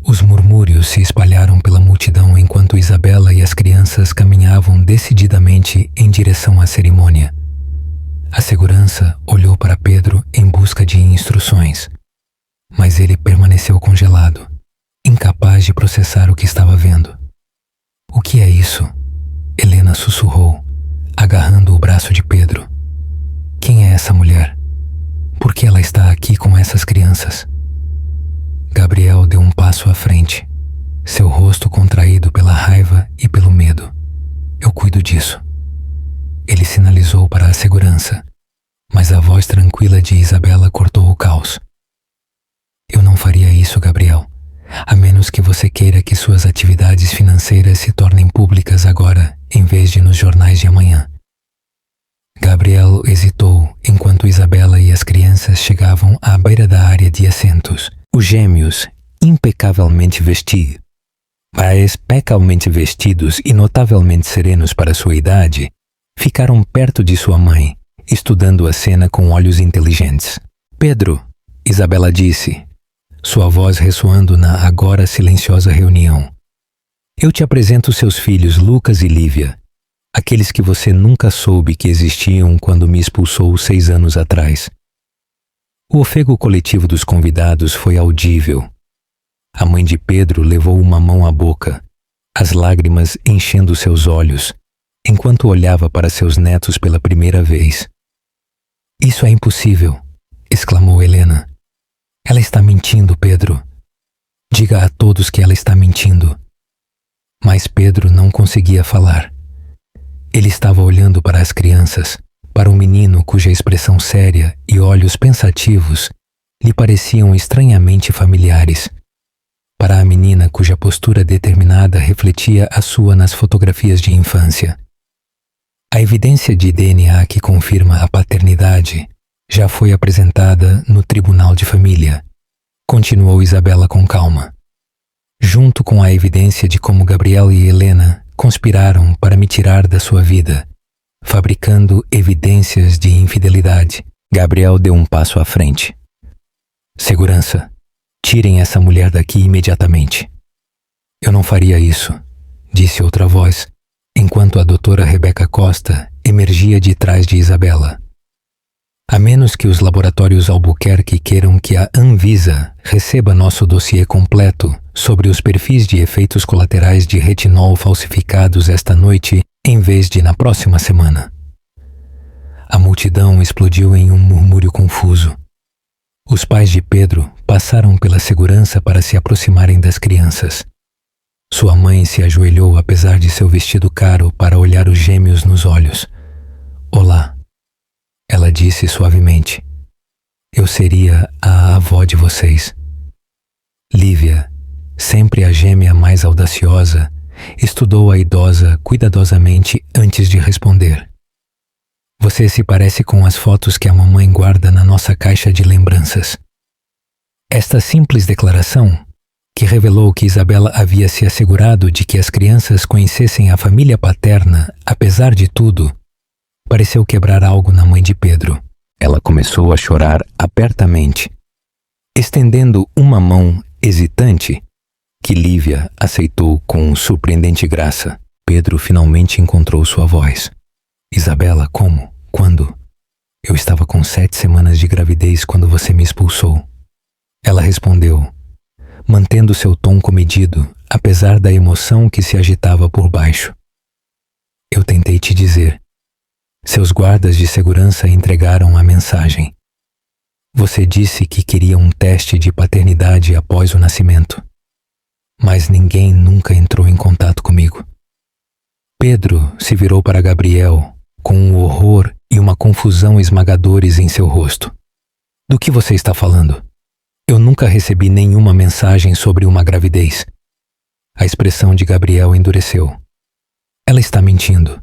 Os murmúrios se espalharam pela multidão enquanto Isabela e as crianças caminhavam decididamente em direção à cerimônia. A segurança olhou para Pedro em busca de instruções, mas ele permaneceu congelado, incapaz de processar o que estava vendo. "O que é isso?" Helena sussurrou, agarrando o braço de Pedro. "Quem é essa mulher? Por que ela está aqui com essas crianças?" Gabriel deu um passo à frente, seu rosto contraído pela raiva e pelo medo. "Eu cuido disso." Ele sinalizou para a segurança, mas a voz tranquila de Isabela cortou o caos. "Eu não faria isso, Gabriel, a menos que você queira que suas atividades financeiras se tornem públicas agora, em vez de nos jornais de amanhã." Gabriel hesitou enquanto Isabela e as crianças chegavam à beira da área de assentos. Os gêmeos, impecavelmente vestidos e notavelmente serenos para sua idade, ficaram perto de sua mãe, estudando a cena com olhos inteligentes. "Pedro", Isabela disse, sua voz ressoando na agora silenciosa reunião. "Eu te apresento seus filhos Lucas e Lívia, aqueles que você nunca soube que existiam quando me expulsou 6 anos atrás." O ofego coletivo dos convidados foi audível. A mãe de Pedro levou uma mão à boca, as lágrimas enchendo seus olhos, enquanto olhava para seus netos pela primeira vez. "Isso é impossível", exclamou Helena. "Ela está mentindo, Pedro." Diga a todos que ela está mentindo. Mas Pedro não conseguia falar. Ele estava olhando para as crianças, para um menino cuja expressão séria e olhos pensativos lhe pareciam estranhamente familiares, para a menina cuja postura determinada refletia a sua nas fotografias de infância. A evidência de DNA que confirma a paternidade já foi apresentada no Tribunal de Família, continuou Isabela com calma, junto com a evidência de como Gabriel e Helena conspiraram para me tirar da sua vida, fabricando evidências de infidelidade. Gabriel deu um passo à frente. Segurança, tirem essa mulher daqui imediatamente. Eu não faria isso, disse outra voz, enquanto a doutora Rebeca Costa emergia de trás de Isabela. A menos que os laboratórios Albuquerque queiram que a Anvisa receba nosso dossiê completo sobre os perfis de efeitos colaterais de retinol falsificados esta noite, em vez de na próxima semana. A multidão explodiu em um murmúrio confuso. Os pais de Pedro passaram pela segurança para se aproximarem das crianças. Sua mãe se ajoelhou apesar de seu vestido caro para olhar os gêmeos nos olhos. Olá, ela disse suavemente. Eu seria a avó de vocês. Lívia, sempre a gêmea mais audaciosa, estudou a idosa cuidadosamente antes de responder. Você se parece com as fotos que a mamãe guarda na nossa caixa de lembranças. Esta simples declaração, que revelou que Isabela havia se assegurado de que as crianças conhecessem a família paterna, apesar de tudo, pareceu quebrar algo na mãe de Pedro. Ela começou a chorar apertamente, estendendo uma mão hesitante, que Lívia aceitou com surpreendente graça. Pedro finalmente encontrou sua voz. Isabela, como? Quando? Eu estava com 7 semanas de gravidez quando você me expulsou. Ela respondeu, mantendo seu tom comedido, apesar da emoção que se agitava por baixo. Eu tentei te dizer. Seus guardas de segurança entregaram a mensagem. Você disse que queria um teste de paternidade após o nascimento. Mas ninguém nunca entrou em contato comigo. Pedro se virou para Gabriel, com um horror e uma confusão esmagadores em seu rosto. Do que você está falando? Eu nunca recebi nenhuma mensagem sobre uma gravidez. A expressão de Gabriel endureceu. Ela está mentindo.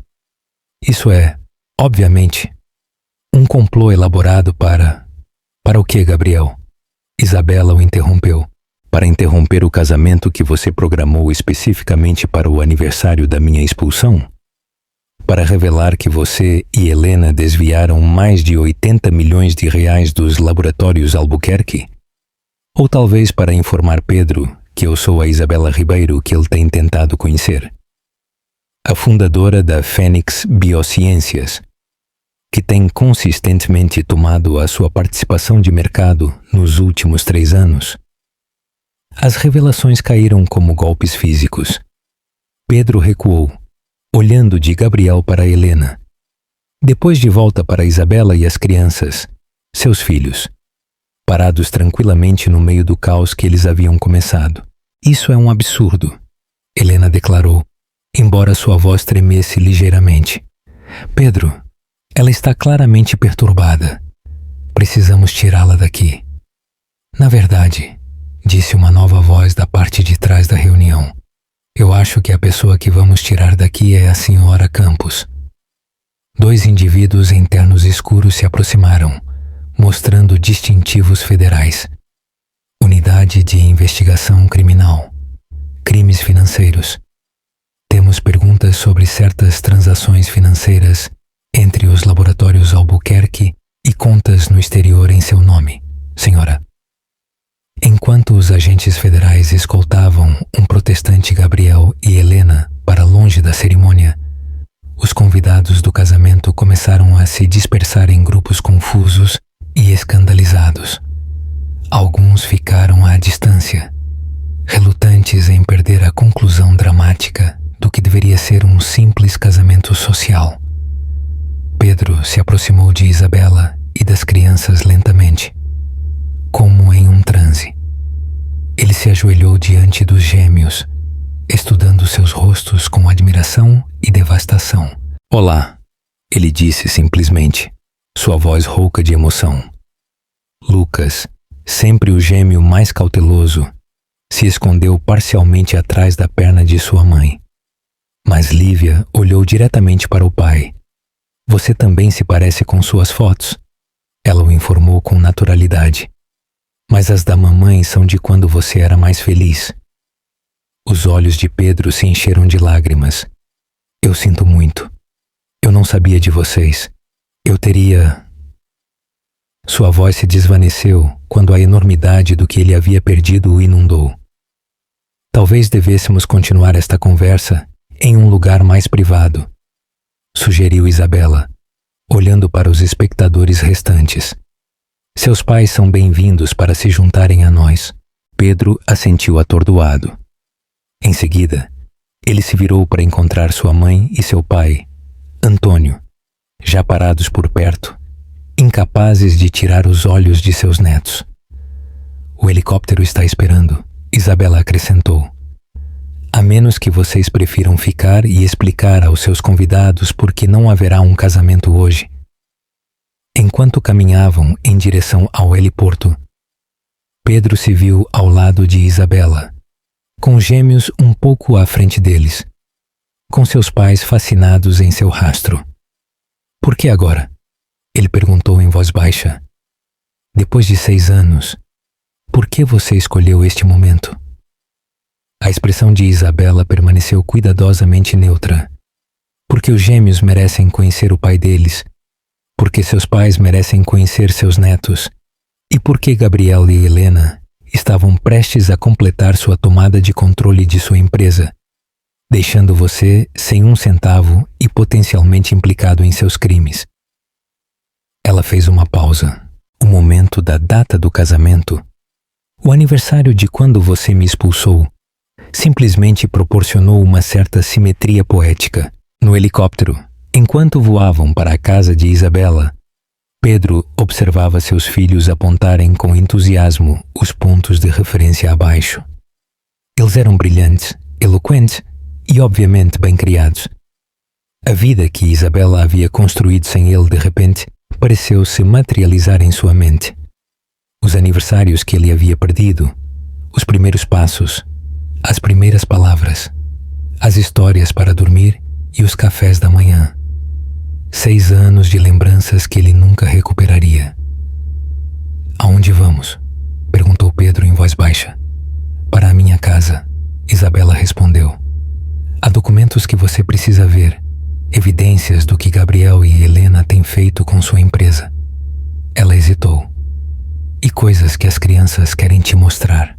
Isso é, obviamente, um complô elaborado para... Para o que, Gabriel? Isabela o interrompeu. Para interromper o casamento que você programou especificamente para o aniversário da minha expulsão? Para revelar que você e Helena desviaram mais de 80 milhões de reais dos laboratórios Albuquerque? Ou talvez para informar Pedro que eu sou a Isabela Ribeiro que ele tem tentado conhecer? A fundadora da Fênix Biociências, que tem consistentemente tomado a sua participação de mercado nos últimos 3 anos. As revelações caíram como golpes físicos. Pedro recuou, olhando de Gabriel para Helena. Depois de volta para Isabela e as crianças, seus filhos, parados tranquilamente no meio do caos que eles haviam começado. Isso é um absurdo, Helena declarou, embora sua voz tremesse ligeiramente. Pedro, ela está claramente perturbada. Precisamos tirá-la daqui. Na verdade, disse uma nova voz da parte de trás da reunião. Eu acho que a pessoa que vamos tirar daqui é a senhora Campos. 2 indivíduos em ternos escuros se aproximaram, mostrando distintivos federais. Unidade de Investigação Criminal. Crimes financeiros. Temos perguntas sobre certas transações financeiras entre os laboratórios Albuquerque e contas no exterior em seu nome, senhora. Enquanto os agentes federais escoltavam um protestante Gabriel e Helena para longe da cerimônia, os convidados do casamento começaram a se dispersar em grupos confusos e escandalizados. Alguns ficaram à distância, relutantes em perder a conclusão dramática do que deveria ser um simples casamento social. Pedro se aproximou de Isabela e das crianças lentamente, como em um transe. Ele se se ajoelhou diante dos gêmeos, estudando seus rostos com admiração e devastação. Olá, ele disse simplesmente, sua voz rouca de emoção. Lucas, sempre o gêmeo mais cauteloso, se escondeu parcialmente atrás da perna de sua mãe. Mas Lívia olhou diretamente para o pai. Você também se parece com suas fotos, ela o informou com naturalidade. Mas as da mamãe são de quando você era mais feliz. Os olhos de Pedro se encheram de lágrimas. Eu sinto muito. Eu não sabia de vocês. Eu teria... Sua voz se desvaneceu quando a enormidade do que ele havia perdido o inundou. Talvez devêssemos continuar esta conversa em um lugar mais privado, sugeriu Isabela, olhando para os espectadores restantes. Seus pais são bem-vindos para se juntarem a nós. Pedro assentiu atordoado. Em seguida, ele se virou para encontrar sua mãe e seu pai, Antônio, já parados por perto, incapazes de tirar os olhos de seus netos. O helicóptero está esperando, Isabela acrescentou. A menos que vocês prefiram ficar e explicar aos seus convidados por que não haverá um casamento hoje. Enquanto caminhavam em direção ao heliporto, Pedro se viu ao lado de Isabela, com os gêmeos um pouco à frente deles, com seus pais fascinados em seu rastro. Por que agora? Ele perguntou em voz baixa. Depois de 6 anos, por que você escolheu este momento? A expressão de Isabela permaneceu cuidadosamente neutra. Porque os gêmeos merecem conhecer o pai deles, porque seus pais merecem conhecer seus netos, e porque Gabriel e Helena estavam prestes a completar sua tomada de controle de sua empresa, deixando você sem um centavo e potencialmente implicado em seus crimes. Ela fez uma pausa. O momento da data do casamento, o aniversário de quando você me expulsou, simplesmente proporcionou uma certa simetria poética. No helicóptero, enquanto voavam para a casa de Isabela, Pedro observava seus filhos apontarem com entusiasmo os pontos de referência abaixo. Eles eram brilhantes, eloquentes e obviamente bem criados. A vida que Isabela havia construído sem ele de repente pareceu se materializar em sua mente. Os aniversários que ele havia perdido, os primeiros passos, as primeiras palavras, as histórias para dormir e os cafés da manhã. 6 anos de lembranças que ele nunca recuperaria. Aonde vamos? Perguntou Pedro em voz baixa. Para a minha casa, Isabela respondeu. Há documentos que você precisa ver, evidências do que Gabriel e Helena têm feito com sua empresa. Ela hesitou. E coisas que as crianças querem te mostrar.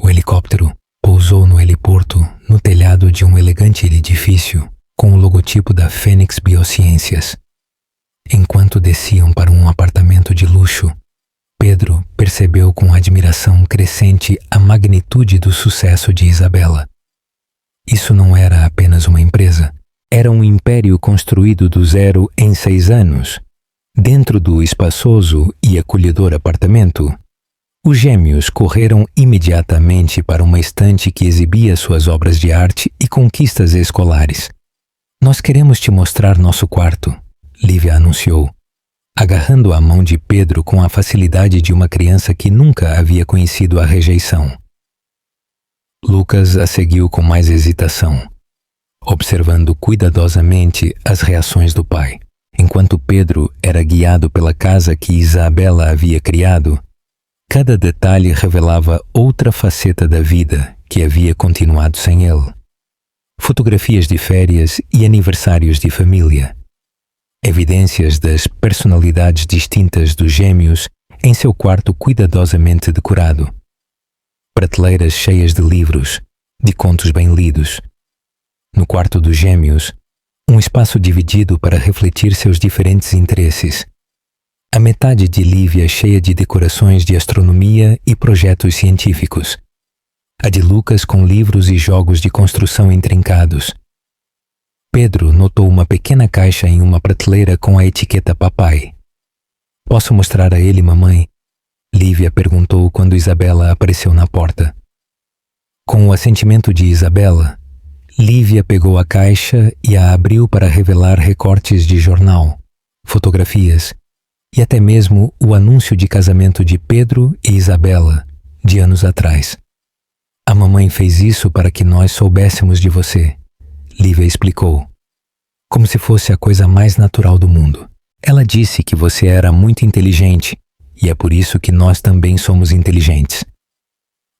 O helicóptero pousou no heliporto no telhado de um elegante edifício com o logotipo da Fênix Biociências. Enquanto desciam para um apartamento de luxo, Pedro percebeu com admiração crescente a magnitude do sucesso de Isabela. Isso não era apenas uma empresa, era um império construído do zero em 6 anos. Dentro do espaçoso e acolhedor apartamento, os gêmeos correram imediatamente para uma estante que exibia suas obras de arte e conquistas escolares. Nós queremos te mostrar nosso quarto, Lívia anunciou, agarrando a mão de Pedro com a facilidade de uma criança que nunca havia conhecido a rejeição. Lucas a seguiu com mais hesitação, observando cuidadosamente as reações do pai. Enquanto Pedro era guiado pela casa que Isabela havia criado, cada detalhe revelava outra faceta da vida que havia continuado sem ele. Fotografias de férias e aniversários de família. Evidências das personalidades distintas dos gêmeos em seu quarto cuidadosamente decorado. Prateleiras cheias de livros, de contos bem lidos. No quarto dos gêmeos, um espaço dividido para refletir seus diferentes interesses. A metade de Lívia cheia de decorações de astronomia e projetos científicos. A de Lucas com livros e jogos de construção intrincados. Pedro notou uma pequena caixa em uma prateleira com a etiqueta papai. Posso mostrar a ele, mamãe? Lívia perguntou quando Isabela apareceu na porta. Com o assentimento de Isabela, Lívia pegou a caixa e a abriu para revelar recortes de jornal, fotografias e até mesmo o anúncio de casamento de Pedro e Isabela, de anos atrás. A mamãe fez isso para que nós soubéssemos de você, Lívia explicou, como se fosse a coisa mais natural do mundo. Ela disse que você era muito inteligente e é por isso que nós também somos inteligentes.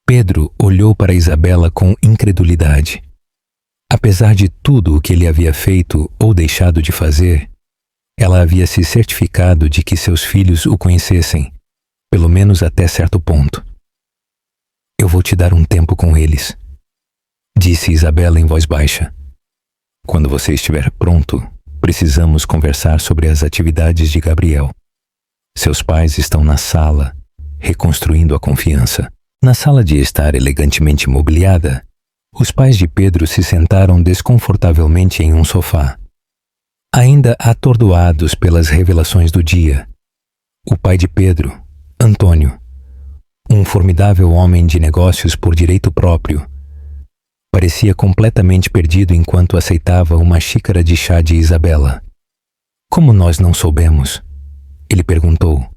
Pedro olhou para Isabela com incredulidade. Apesar de tudo o que ele havia feito ou deixado de fazer, ela havia se certificado de que seus filhos o conhecessem, pelo menos até certo ponto. Eu vou te dar um tempo com eles, disse Isabela em voz baixa. Quando você estiver pronto, precisamos conversar sobre as atividades de Gabriel. Seus pais estão na sala, reconstruindo a confiança. Na sala de estar elegantemente mobiliada, os pais de Pedro se sentaram desconfortavelmente em um sofá. Ainda atordoados pelas revelações do dia, o pai de Pedro, Antônio, um formidável homem de negócios por direito próprio, parecia completamente perdido enquanto aceitava uma xícara de chá de Isabela. Como nós não soubemos? Ele perguntou,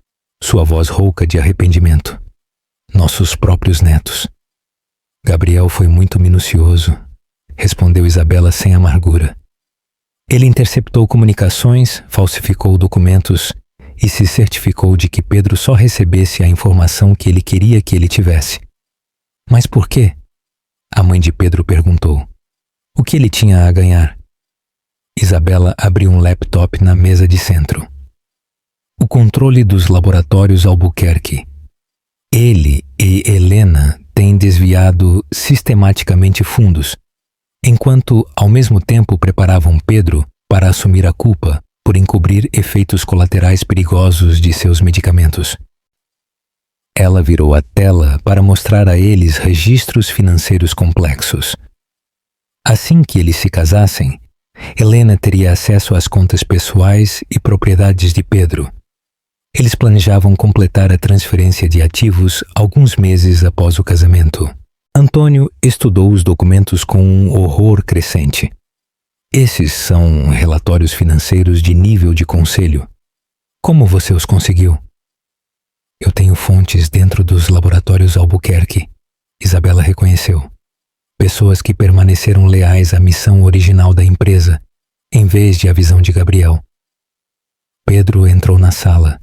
sua voz rouca de arrependimento. Nossos próprios netos. Gabriel foi muito minucioso, respondeu Isabela sem amargura. Ele interceptou comunicações, falsificou documentos e se certificou de que Pedro só recebesse a informação que ele queria que ele tivesse. Mas por quê? A mãe de Pedro perguntou. O que ele tinha a ganhar? Isabela abriu um laptop na mesa de centro. O controle dos laboratórios Albuquerque. Ele e Helena têm desviado sistematicamente fundos, enquanto ao mesmo tempo preparavam Pedro para assumir a culpa por encobrir efeitos colaterais perigosos de seus medicamentos. Ela virou a tela para mostrar a eles registros financeiros complexos. Assim que eles se casassem, Helena teria acesso às contas pessoais e propriedades de Pedro. Eles planejavam completar a transferência de ativos alguns meses após o casamento. Antônio estudou os documentos com um horror crescente. Esses são relatórios financeiros de nível de conselho. Como você os conseguiu? Eu tenho fontes dentro dos laboratórios Albuquerque, Isabela reconheceu. Pessoas que permaneceram leais à missão original da empresa, em vez de à visão de Gabriel. Pedro entrou na sala,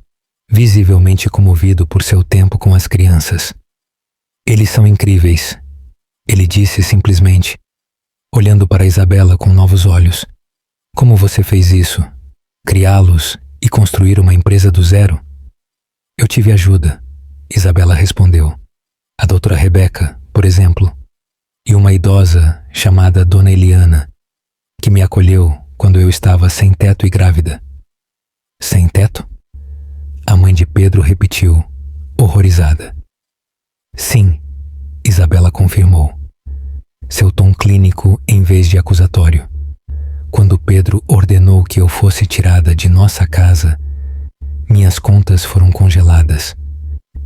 visivelmente comovido por seu tempo com as crianças. Eles são incríveis, ele disse simplesmente, olhando para Isabela com novos olhos. Como você fez isso? Criá-los e construir uma empresa do zero? Eu tive ajuda, Isabela respondeu. A doutora Rebeca, por exemplo, e uma idosa chamada Dona Eliana, que me acolheu quando eu estava sem teto e grávida. Sem teto? A mãe de Pedro repetiu, horrorizada. Sim, Isabela confirmou. Seu tom clínico em vez de acusatório. Quando Pedro ordenou que eu fosse tirada de nossa casa, minhas contas foram congeladas,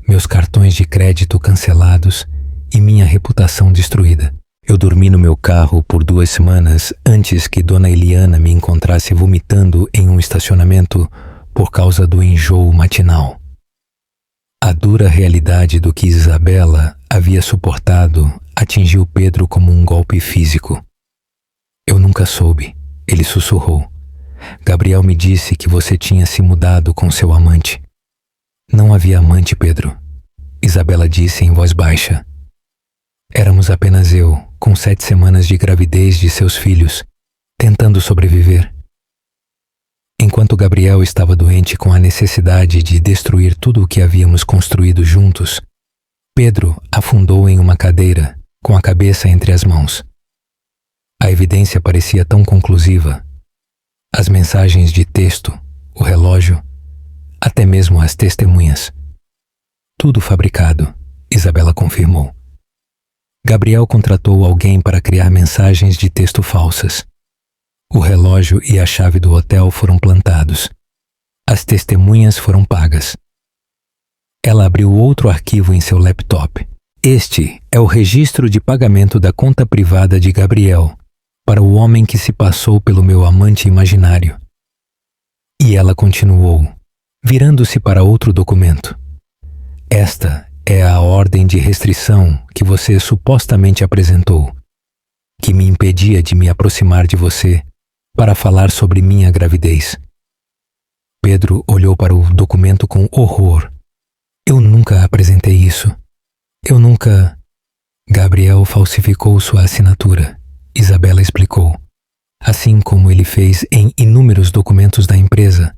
meus cartões de crédito cancelados e minha reputação destruída. Eu dormi no meu carro por 2 semanas antes que Dona Eliana me encontrasse vomitando em um estacionamento por causa do enjoo matinal. A dura realidade do que Isabela havia suportado atingiu Pedro como um golpe físico. Eu nunca soube, ele sussurrou. Gabriel me disse que você tinha se mudado com seu amante. Não havia amante, Pedro, Isabela disse em voz baixa. Éramos apenas eu, com 7 semanas de gravidez de seus filhos, tentando sobreviver. Enquanto Gabriel estava doente com a necessidade de destruir tudo o que havíamos construído juntos, Pedro afundou em uma cadeira, com a cabeça entre as mãos. A evidência parecia tão conclusiva. As mensagens de texto, o relógio, até mesmo as testemunhas. Tudo fabricado, Isabela confirmou. Gabriel contratou alguém para criar mensagens de texto falsas. O relógio e a chave do hotel foram plantados. As testemunhas foram pagas. Ela abriu outro arquivo em seu laptop. Este é o registro de pagamento da conta privada de Gabriel para o homem que se passou pelo meu amante imaginário. E ela continuou, virando-se para outro documento. Esta é a ordem de restrição que você supostamente apresentou, que me impedia de me aproximar de você para falar sobre minha gravidez. Pedro olhou para o documento com horror. Eu nunca apresentei isso. Eu nunca... Gabriel falsificou sua assinatura, Isabela explicou, assim como ele fez em inúmeros documentos da empresa,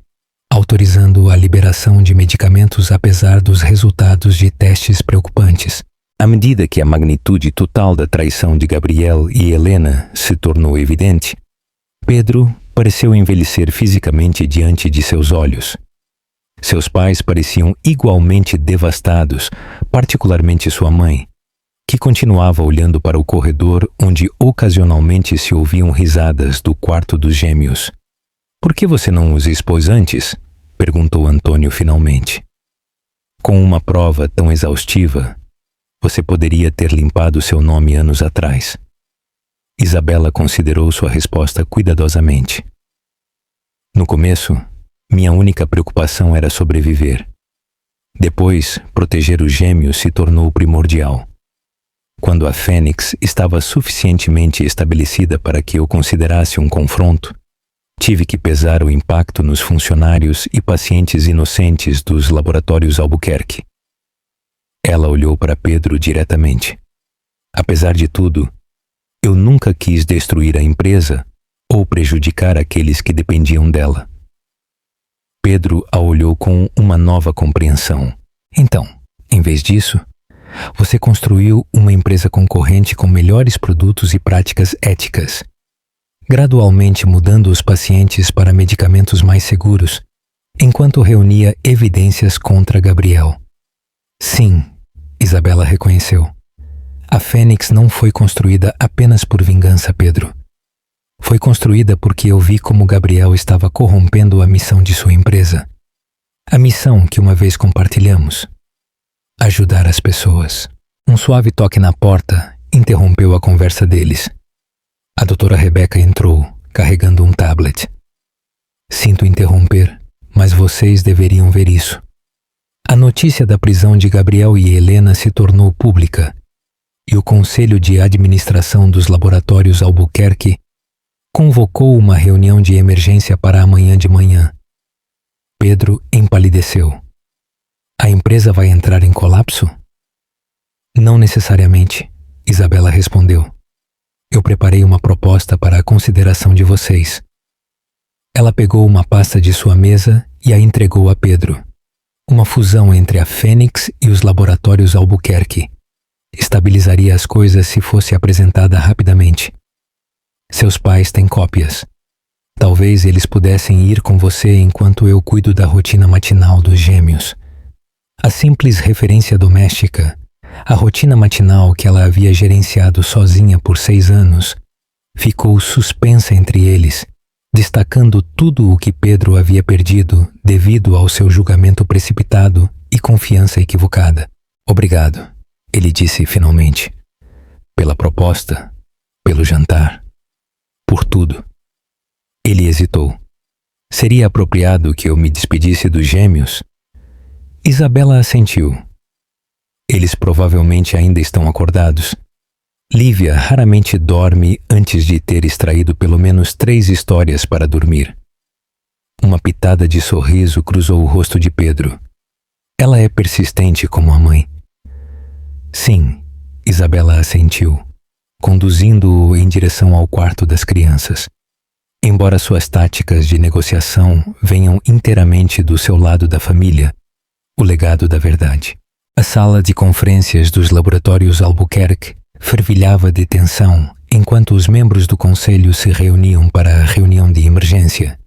autorizando a liberação de medicamentos apesar dos resultados de testes preocupantes. À medida que a magnitude total da traição de Gabriel e Helena se tornou evidente, Pedro pareceu envelhecer fisicamente diante de seus olhos. Seus pais pareciam igualmente devastados, particularmente sua mãe, que continuava olhando para o corredor onde ocasionalmente se ouviam risadas do quarto dos gêmeos. "Por que você não os expôs antes?" perguntou Antônio finalmente. "Com uma prova tão exaustiva, você poderia ter limpado seu nome anos atrás." Isabela considerou sua resposta cuidadosamente. "No começo, minha única preocupação era sobreviver. Depois, proteger os gêmeos se tornou primordial. Quando a Fênix estava suficientemente estabelecida para que eu considerasse um confronto, tive que pesar o impacto nos funcionários e pacientes inocentes dos laboratórios Albuquerque." Ela olhou para Pedro diretamente. "Apesar de tudo, eu nunca quis destruir a empresa ou prejudicar aqueles que dependiam dela." Pedro a olhou com uma nova compreensão. "Então, em vez disso, você construiu uma empresa concorrente com melhores produtos e práticas éticas, gradualmente mudando os pacientes para medicamentos mais seguros, enquanto reunia evidências contra Gabriel." "Sim", Isabela reconheceu. "A Fênix não foi construída apenas por vingança, Pedro. Foi construída porque eu vi como Gabriel estava corrompendo a missão de sua empresa. A missão que uma vez compartilhamos. Ajudar as pessoas." Um suave toque na porta interrompeu a conversa deles. A doutora Rebeca entrou, carregando um tablet. "Sinto interromper, mas vocês deveriam ver isso. A notícia da prisão de Gabriel e Helena se tornou pública, e o Conselho de Administração dos Laboratórios Albuquerque convocou uma reunião de emergência para amanhã de manhã." Pedro empalideceu. "A empresa vai entrar em colapso?" "Não necessariamente", Isabela respondeu. "Eu preparei uma proposta para a consideração de vocês." Ela pegou uma pasta de sua mesa e a entregou a Pedro. Uma fusão entre a Fênix e os laboratórios Albuquerque estabilizaria as coisas se fosse apresentada rapidamente. Seus pais têm cópias. Talvez eles pudessem ir com você enquanto eu cuido da rotina matinal dos gêmeos. A simples referência doméstica, a rotina matinal que ela havia gerenciado sozinha por 6 anos, ficou suspensa entre eles, destacando tudo o que Pedro havia perdido devido ao seu julgamento precipitado e confiança equivocada. "Obrigado", ele disse finalmente. "Pela proposta, pelo jantar, por tudo." Ele hesitou. "Seria apropriado que eu me despedisse dos gêmeos?" Isabela assentiu. "Eles provavelmente ainda estão acordados. Lívia raramente dorme antes de ter extraído pelo menos 3 histórias para dormir." Uma pitada de sorriso cruzou o rosto de Pedro. "Ela é persistente como a mãe." "Sim", Isabela assentiu, conduzindo-o em direção ao quarto das crianças. Embora suas táticas de negociação venham inteiramente do seu lado da família, o legado da verdade. A sala de conferências dos laboratórios Albuquerque fervilhava de tensão enquanto os membros do conselho se reuniam para a reunião de emergência.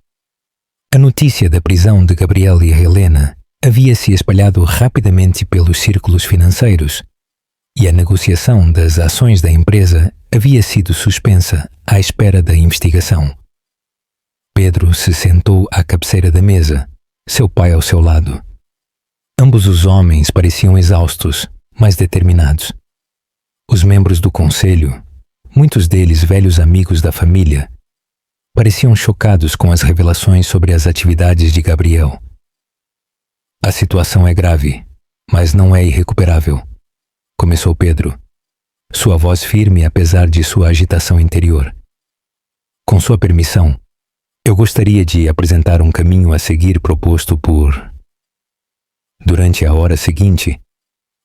A notícia da prisão de Gabriel e Helena havia se espalhado rapidamente pelos círculos financeiros, e a negociação das ações da empresa havia sido suspensa à espera da investigação. Pedro se sentou à cabeceira da mesa, seu pai ao seu lado. Ambos os homens pareciam exaustos, mas determinados. Os membros do conselho, muitos deles velhos amigos da família, pareciam chocados com as revelações sobre as atividades de Gabriel. A situação é grave, mas não é irrecuperável, começou Pedro, sua voz firme apesar de sua agitação interior. Com sua permissão, eu gostaria de apresentar um caminho a seguir proposto por... Durante a hora seguinte,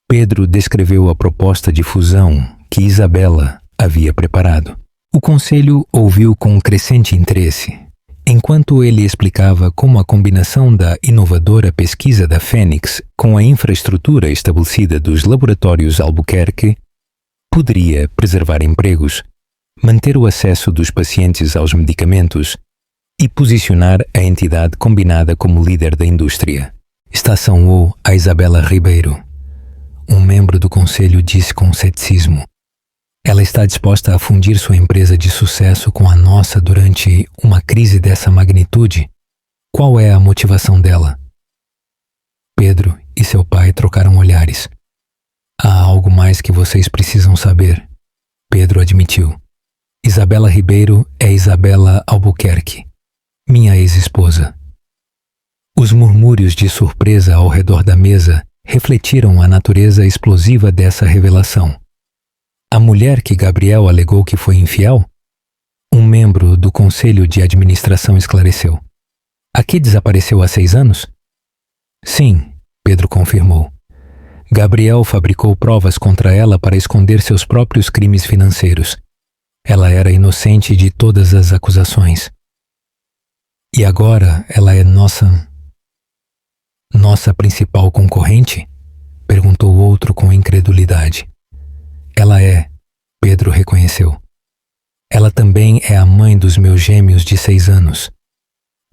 Pedro descreveu a proposta de fusão que Isabela havia preparado. O conselho ouviu com crescente interesse, enquanto ele explicava como a combinação da inovadora pesquisa da Fênix com a infraestrutura estabelecida dos laboratórios Albuquerque poderia preservar empregos, manter o acesso dos pacientes aos medicamentos e posicionar a entidade combinada como líder da indústria. Estação a Isabela Ribeiro. Um membro do conselho disse com ceticismo: ela está disposta a fundir sua empresa de sucesso com a nossa durante uma crise dessa magnitude? Qual é a motivação dela? Pedro e seu pai trocaram olhares. Há algo mais que vocês precisam saber, Pedro admitiu. Isabela Ribeiro é Isabela Albuquerque, minha ex-esposa. Os murmúrios de surpresa ao redor da mesa refletiram a natureza explosiva dessa revelação. A mulher que Gabriel alegou que foi infiel? Um membro do conselho de administração esclareceu. A que desapareceu há 6 anos? Sim, Pedro confirmou. Gabriel fabricou provas contra ela para esconder seus próprios crimes financeiros. Ela era inocente de todas as acusações. E agora ela é nossa principal concorrente? Perguntou o outro com incredulidade. Ela é, Pedro reconheceu. Ela também é a mãe dos meus gêmeos de 6 anos,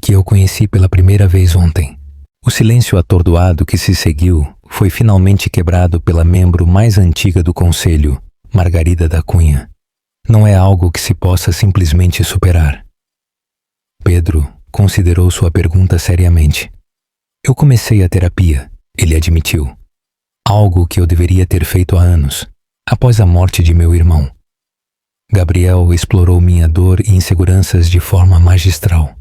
que eu conheci pela primeira vez ontem. O silêncio atordoado que se seguiu foi finalmente quebrado pela membro mais antiga do conselho, Margarida da Cunha. Não é algo que se possa simplesmente superar. Pedro considerou sua pergunta seriamente. Eu comecei a terapia, ele admitiu. Algo que eu deveria ter feito há anos, após a morte de meu irmão. Gabriel explorou minha dor e inseguranças de forma magistral.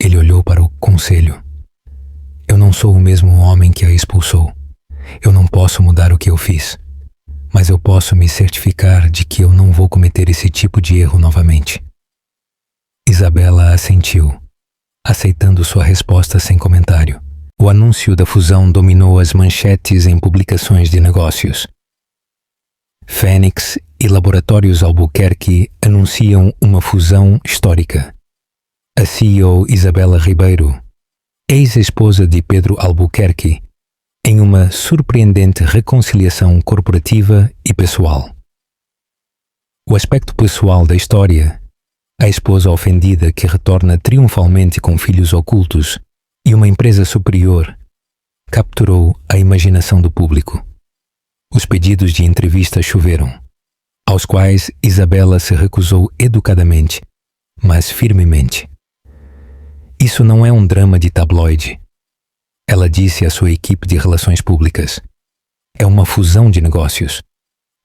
Ele olhou para o conselho. Eu não sou o mesmo homem que a expulsou. Eu não posso mudar o que eu fiz, mas eu posso me certificar de que eu não vou cometer esse tipo de erro novamente. Isabela assentiu, aceitando sua resposta sem comentário. O anúncio da fusão dominou as manchetes em publicações de negócios. Fênix e Laboratórios Albuquerque anunciam uma fusão histórica. A CEO Isabela Ribeiro, ex-esposa de Pedro Albuquerque, em uma surpreendente reconciliação corporativa e pessoal. O aspecto pessoal da história, a esposa ofendida que retorna triunfalmente com filhos ocultos e uma empresa superior, capturou a imaginação do público. Os pedidos de entrevista choveram, aos quais Isabela se recusou educadamente, mas firmemente. Isso não é um drama de tabloide, ela disse à sua equipe de relações públicas. É uma fusão de negócios,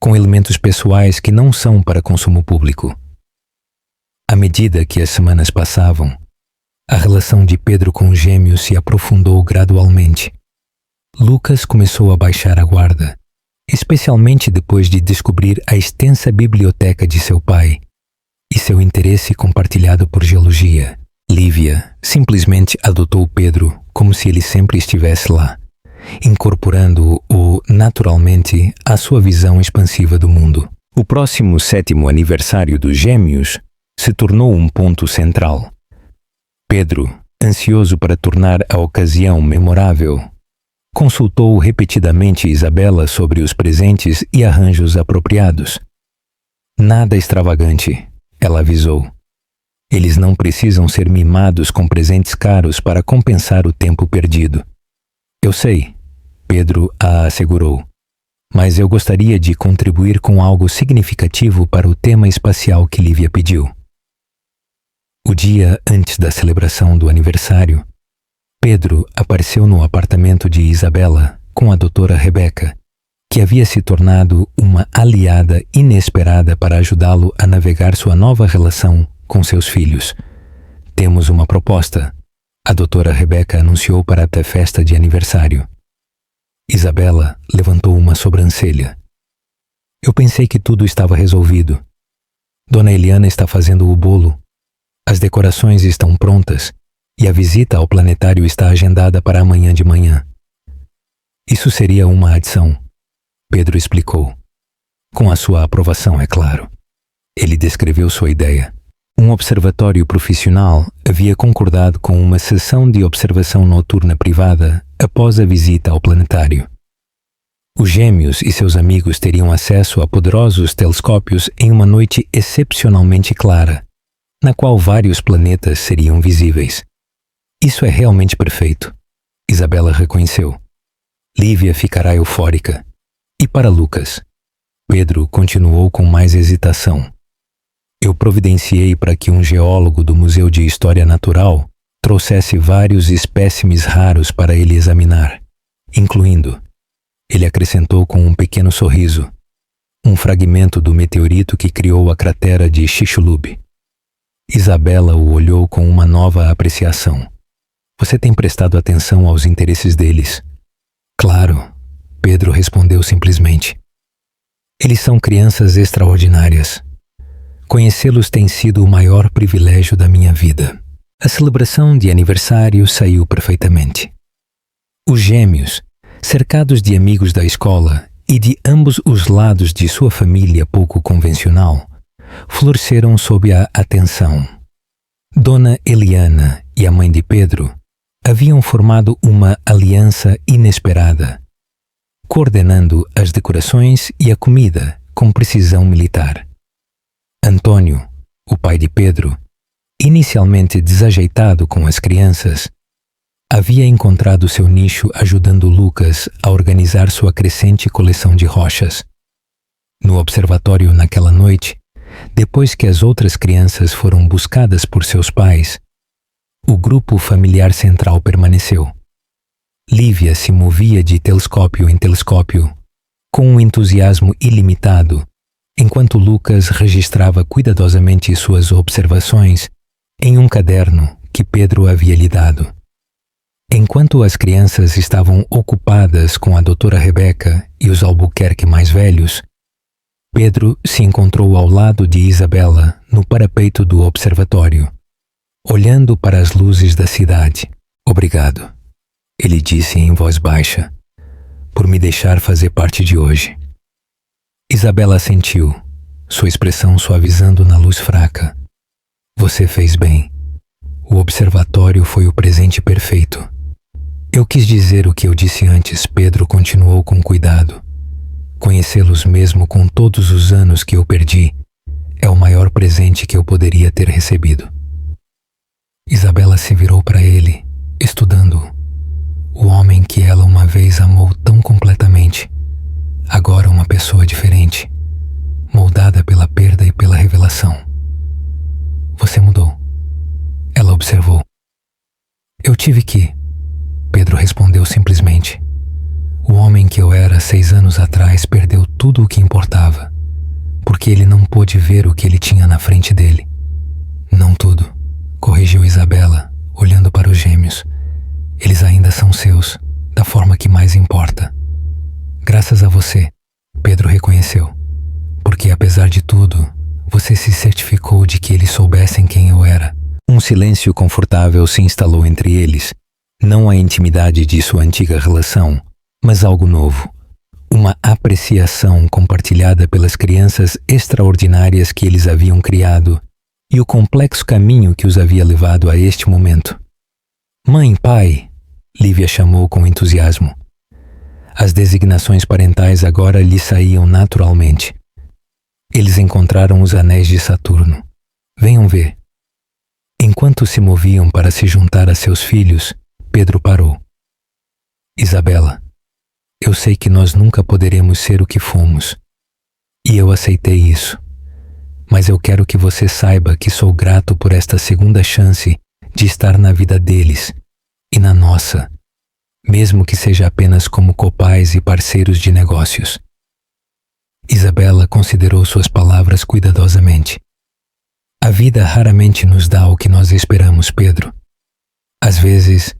com elementos pessoais que não são para consumo público. À medida que as semanas passavam, a relação de Pedro com os gêmeos se aprofundou gradualmente. Lucas começou a baixar a guarda, especialmente depois de descobrir a extensa biblioteca de seu pai e seu interesse compartilhado por geologia. Lívia simplesmente adotou Pedro como se ele sempre estivesse lá, incorporando-o naturalmente à sua visão expansiva do mundo. O próximo 7º aniversário dos gêmeos se tornou um ponto central. Pedro, ansioso para tornar a ocasião memorável, consultou repetidamente Isabela sobre os presentes e arranjos apropriados. Nada extravagante, ela avisou. Eles não precisam ser mimados com presentes caros para compensar o tempo perdido. Eu sei, Pedro a assegurou, mas eu gostaria de contribuir com algo significativo para o tema espacial que Lívia pediu. O dia antes da celebração do aniversário, Pedro apareceu no apartamento de Isabela com a doutora Rebeca, que havia se tornado uma aliada inesperada para ajudá-lo a navegar sua nova relação com seus filhos. Temos uma proposta, a doutora Rebeca anunciou para a festa de aniversário. Isabela levantou uma sobrancelha. Eu pensei que tudo estava resolvido. Dona Eliana está fazendo o bolo. As decorações estão prontas e a visita ao planetário está agendada para amanhã de manhã. Isso seria uma adição, Pedro explicou. Com a sua aprovação, é claro. Ele descreveu sua ideia. Um observatório profissional havia concordado com uma sessão de observação noturna privada após a visita ao planetário. Os gêmeos e seus amigos teriam acesso a poderosos telescópios em uma noite excepcionalmente clara, na qual vários planetas seriam visíveis. Isso é realmente perfeito, Isabela reconheceu. Lívia ficará eufórica. E para Lucas? Pedro continuou com mais hesitação. Eu providenciei para que um geólogo do Museu de História Natural trouxesse vários espécimes raros para ele examinar, incluindo, ele acrescentou com um pequeno sorriso, um fragmento do meteorito que criou a cratera de Chicxulub. Isabela o olhou com uma nova apreciação. Você tem prestado atenção aos interesses deles? Claro, Pedro respondeu simplesmente. Eles são crianças extraordinárias. Conhecê-los tem sido o maior privilégio da minha vida. A celebração de aniversário saiu perfeitamente. Os gêmeos, cercados de amigos da escola e de ambos os lados de sua família pouco convencional, floresceram sob a atenção. Dona Eliana e a mãe de Pedro haviam formado uma aliança inesperada, coordenando as decorações e a comida com precisão militar. Antônio, o pai de Pedro, inicialmente desajeitado com as crianças, havia encontrado seu nicho ajudando Lucas a organizar sua crescente coleção de rochas. No observatório naquela noite, depois que as outras crianças foram buscadas por seus pais, o grupo familiar central permaneceu. Lívia se movia de telescópio em telescópio, com um entusiasmo ilimitado, enquanto Lucas registrava cuidadosamente suas observações em um caderno que Pedro havia lhe dado. Enquanto as crianças estavam ocupadas com a doutora Rebeca e os Albuquerque mais velhos, Pedro se encontrou ao lado de Isabela no parapeito do observatório, olhando para as luzes da cidade. Obrigado, ele disse em voz baixa, por me deixar fazer parte de hoje. Isabela assentiu, sua expressão suavizando na luz fraca. Você fez bem. O observatório foi o presente perfeito. Eu quis dizer o que eu disse antes, Pedro continuou com cuidado. Conhecê-los mesmo com todos os anos que eu perdi é o maior presente que eu poderia ter recebido. Isabela se virou para ele, estudando-o. O homem que ela uma vez amou tão completamente, agora uma pessoa diferente, moldada pela perda e pela revelação. Você mudou, ela observou. Eu tive que, Pedro respondeu simplesmente. O homem que eu era 6 anos atrás perdeu tudo o que importava, porque ele não pôde ver o que ele tinha na frente dele. Não tudo, corrigiu Isabela, olhando para os gêmeos. Eles ainda são seus, da forma que mais importa. Graças a você, Pedro reconheceu, porque apesar de tudo, você se certificou de que eles soubessem quem eu era. Um silêncio confortável se instalou entre eles, não a intimidade de sua antiga relação, mas algo novo, uma apreciação compartilhada pelas crianças extraordinárias que eles haviam criado e o complexo caminho que os havia levado a este momento. Mãe, pai, Lívia chamou com entusiasmo. As designações parentais agora lhe saíam naturalmente. Eles encontraram os anéis de Saturno. Venham ver. Enquanto se moviam para se juntar a seus filhos, Pedro parou. Isabela, eu sei que nós nunca poderemos ser o que fomos, e eu aceitei isso. Mas eu quero que você saiba que sou grato por esta segunda chance de estar na vida deles e na nossa, mesmo que seja apenas como copais e parceiros de negócios. Isabela considerou suas palavras cuidadosamente. A vida raramente nos dá o que nós esperamos, Pedro. Às vezes,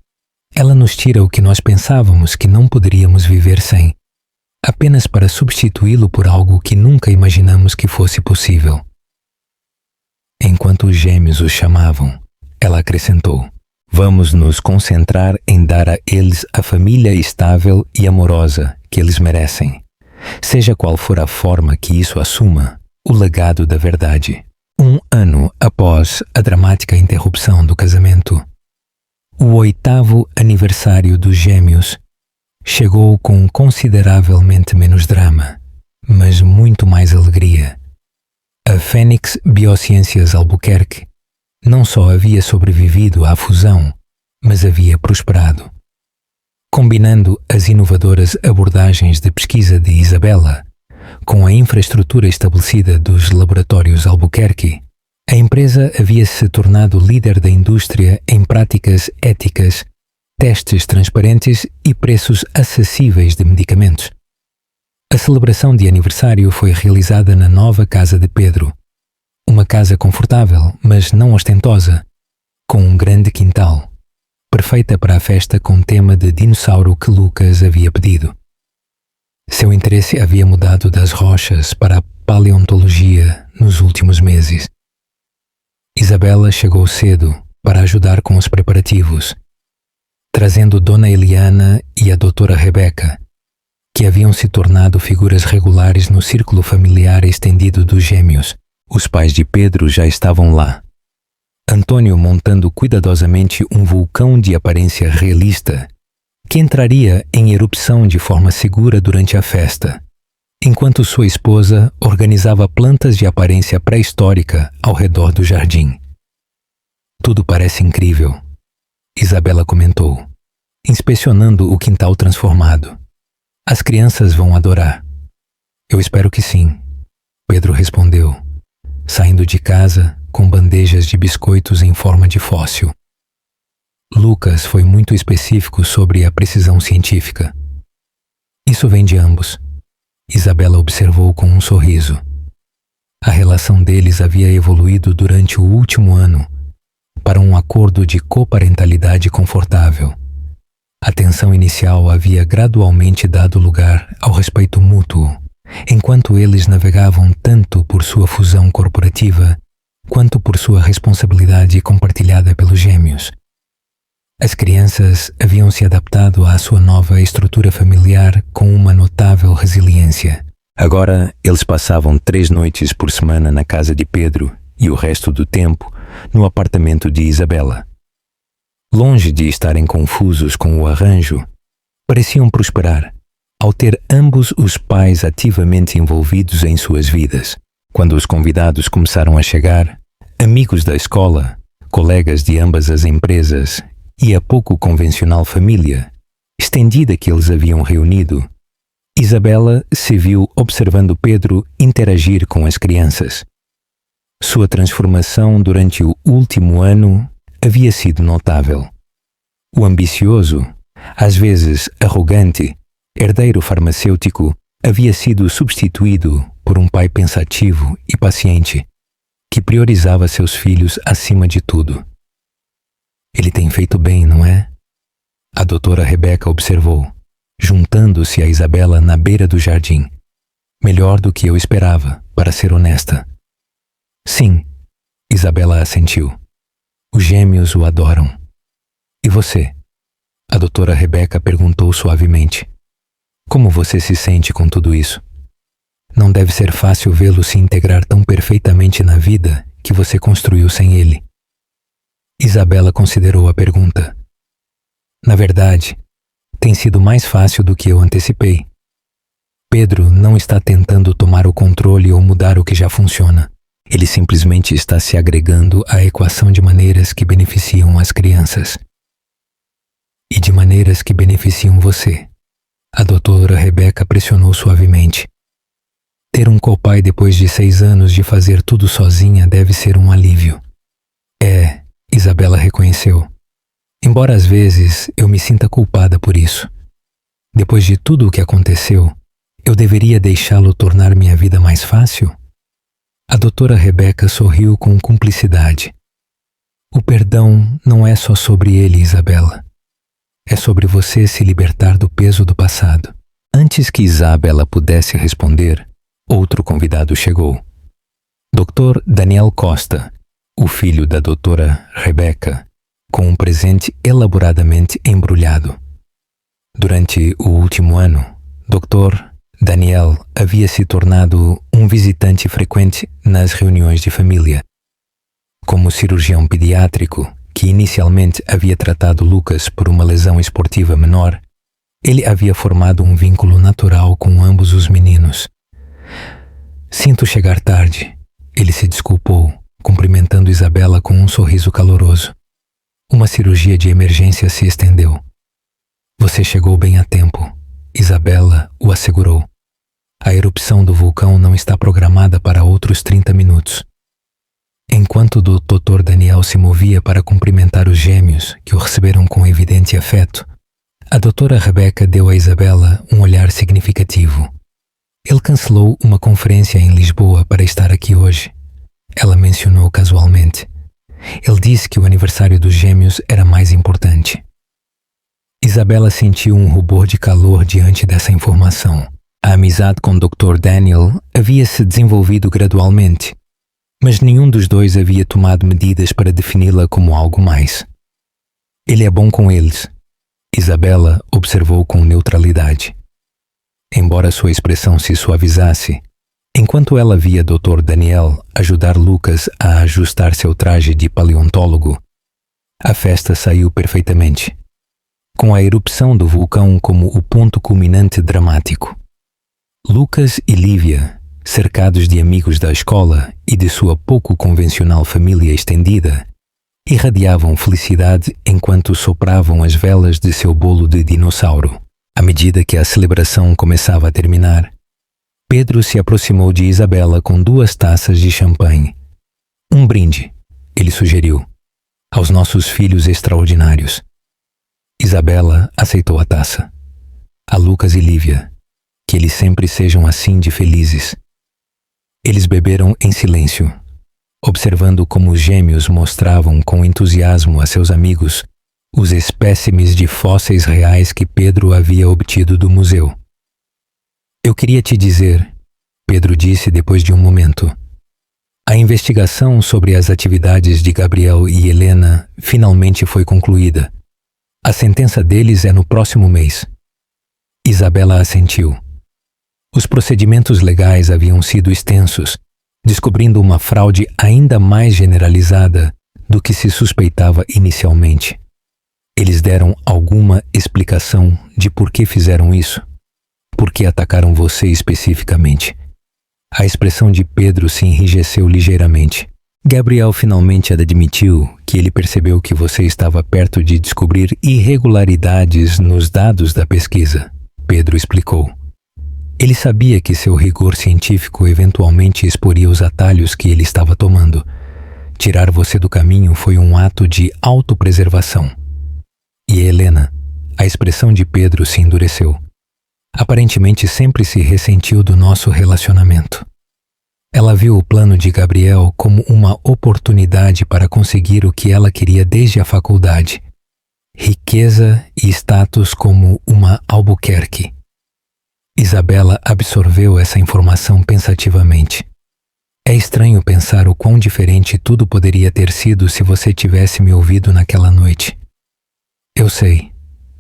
ela nos tira o que nós pensávamos que não poderíamos viver sem, apenas para substituí-lo por algo que nunca imaginamos que fosse possível. Enquanto os gêmeos o chamavam, ela acrescentou: vamos nos concentrar em dar a eles a família estável e amorosa que eles merecem, seja qual for a forma que isso assuma, o legado da verdade. 1 ano após a dramática interrupção do casamento, o 8º aniversário dos gêmeos chegou com consideravelmente menos drama, mas muito mais alegria. A Fênix Biociências Albuquerque não só havia sobrevivido à fusão, mas havia prosperado. Combinando as inovadoras abordagens de pesquisa de Isabela com a infraestrutura estabelecida dos laboratórios Albuquerque, a empresa havia se tornado líder da indústria em práticas éticas, testes transparentes e preços acessíveis de medicamentos. A celebração de aniversário foi realizada na nova casa de Pedro, uma casa confortável, mas não ostentosa, com um grande quintal, perfeita para a festa com tema de dinossauro que Lucas havia pedido. Seu interesse havia mudado das rochas para a paleontologia nos últimos meses. Isabela chegou cedo para ajudar com os preparativos, trazendo Dona Eliana e a Doutora Rebeca, que haviam se tornado figuras regulares no círculo familiar estendido dos gêmeos. Os pais de Pedro já estavam lá. Antônio montando cuidadosamente um vulcão de aparência realista que entraria em erupção de forma segura durante a festa, enquanto sua esposa organizava plantas de aparência pré-histórica ao redor do jardim. Tudo parece incrível, Isabela comentou, inspecionando o quintal transformado. As crianças vão adorar. Eu espero que sim, Pedro respondeu, saindo de casa com bandejas de biscoitos em forma de fóssil. Lucas foi muito específico sobre a precisão científica. Isso vem de ambos, Isabela observou com um sorriso. A relação deles havia evoluído durante o último ano para um acordo de coparentalidade confortável. A tensão inicial havia gradualmente dado lugar ao respeito mútuo, enquanto eles navegavam tanto por sua fusão corporativa quanto por sua responsabilidade compartilhada pelos gêmeos. As crianças haviam se adaptado à sua nova estrutura familiar com uma notável resiliência. Agora, eles passavam 3 noites por semana na casa de Pedro e o resto do tempo no apartamento de Isabela. Longe de estarem confusos com o arranjo, pareciam prosperar, ao ter ambos os pais ativamente envolvidos em suas vidas. Quando os convidados começaram a chegar, amigos da escola, colegas de ambas as empresas e a pouco convencional família estendida que eles haviam reunido, Isabela se viu observando Pedro interagir com as crianças. Sua transformação durante o último ano havia sido notável. O ambicioso, às vezes arrogante, herdeiro farmacêutico havia sido substituído por um pai pensativo e paciente, que priorizava seus filhos acima de tudo. Ele tem feito bem, não é? A doutora Rebeca observou, juntando-se a Isabela na beira do jardim. Melhor do que eu esperava, para ser honesta. Sim, Isabela assentiu. Os gêmeos o adoram. E você? A doutora Rebeca perguntou suavemente. Como você se sente com tudo isso? Não deve ser fácil vê-lo se integrar tão perfeitamente na vida que você construiu sem ele. Isabela considerou a pergunta. Na verdade, tem sido mais fácil do que eu antecipei. Pedro não está tentando tomar o controle ou mudar o que já funciona. Ele simplesmente está se agregando à equação de maneiras que beneficiam as crianças. E de maneiras que beneficiam você. A doutora Rebeca pressionou suavemente. Ter um copai depois de 6 anos de fazer tudo sozinha deve ser um alívio. Isabela reconheceu. Embora às vezes eu me sinta culpada por isso. Depois de tudo o que aconteceu, eu deveria deixá-lo tornar minha vida mais fácil? A doutora Rebecca sorriu com cumplicidade. O perdão não é só sobre ele, Isabela. É sobre você se libertar do peso do passado. Antes que Isabela pudesse responder, outro convidado chegou. Dr. Daniel Costa, o filho da doutora Rebecca, com um presente elaboradamente embrulhado. Durante o último ano, Dr. Daniel havia se tornado um visitante frequente nas reuniões de família. Como cirurgião pediátrico, que inicialmente havia tratado Lucas por uma lesão esportiva menor, ele havia formado um vínculo natural com ambos os meninos. Sinto chegar tarde, ele se desculpou, cumprimentando Isabela com um sorriso caloroso. Uma cirurgia de emergência se estendeu. Você chegou bem a tempo, Isabela o assegurou. A erupção do vulcão não está programada para outros 30 minutos. Enquanto o Dr. Daniel se movia para cumprimentar os gêmeos, que o receberam com evidente afeto, a doutora Rebecca deu a Isabela um olhar significativo. Ele cancelou uma conferência em Lisboa para estar aqui hoje. Ela mencionou casualmente. Ele disse que o aniversário dos gêmeos era mais importante. Isabela sentiu um rubor de calor diante dessa informação. A amizade com Dr. Daniel havia se desenvolvido gradualmente, mas nenhum dos dois havia tomado medidas para defini-la como algo mais. Ele é bom com eles, Isabela observou com neutralidade. Embora sua expressão se suavizasse, enquanto ela via Dr. Daniel ajudar Lucas a ajustar seu traje de paleontólogo, a festa saiu perfeitamente, com a erupção do vulcão como o ponto culminante dramático. Lucas e Lívia, cercados de amigos da escola e de sua pouco convencional família estendida, irradiavam felicidade enquanto sopravam as velas de seu bolo de dinossauro. À medida que a celebração começava a terminar, Pedro se aproximou de Isabela com 2 taças de champanhe. Um brinde, ele sugeriu, aos nossos filhos extraordinários. Isabela aceitou a taça. A Lucas e Lívia, que eles sempre sejam assim de felizes. Eles beberam em silêncio, observando como os gêmeos mostravam com entusiasmo a seus amigos os espécimes de fósseis reais que Pedro havia obtido do museu. Eu queria te dizer, Pedro disse depois de um momento, a investigação sobre as atividades de Gabriel e Helena finalmente foi concluída. A sentença deles é no próximo mês. Isabela assentiu. Os procedimentos legais haviam sido extensos, descobrindo uma fraude ainda mais generalizada do que se suspeitava inicialmente. Eles deram alguma explicação de por que fizeram isso? Por que atacaram você especificamente? A expressão de Pedro se enrijeceu ligeiramente. Gabriel finalmente admitiu que ele percebeu que você estava perto de descobrir irregularidades nos dados da pesquisa. Pedro explicou. Ele sabia que seu rigor científico eventualmente exporia os atalhos que ele estava tomando. Tirar você do caminho foi um ato de autopreservação. E Helena, a expressão de Pedro se endureceu. Aparentemente sempre se ressentiu do nosso relacionamento. Ela viu o plano de Gabriel como uma oportunidade para conseguir o que ela queria desde a faculdade. Riqueza e status como uma Albuquerque. Isabela absorveu essa informação pensativamente. É estranho pensar o quão diferente tudo poderia ter sido se você tivesse me ouvido naquela noite. Eu sei,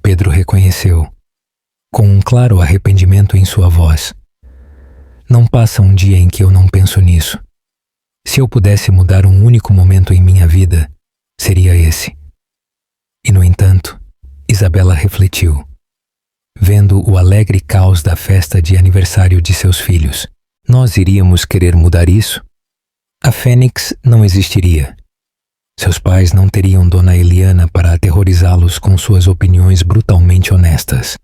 Pedro reconheceu, com um claro arrependimento em sua voz. Não passa um dia em que eu não penso nisso. Se eu pudesse mudar um único momento em minha vida, seria esse. E, no entanto, Isabela refletiu, vendo o alegre caos da festa de aniversário de seus filhos. Nós iríamos querer mudar isso? A Fênix não existiria. Seus pais não teriam Dona Eliana para aterrorizá-los com suas opiniões brutalmente honestas.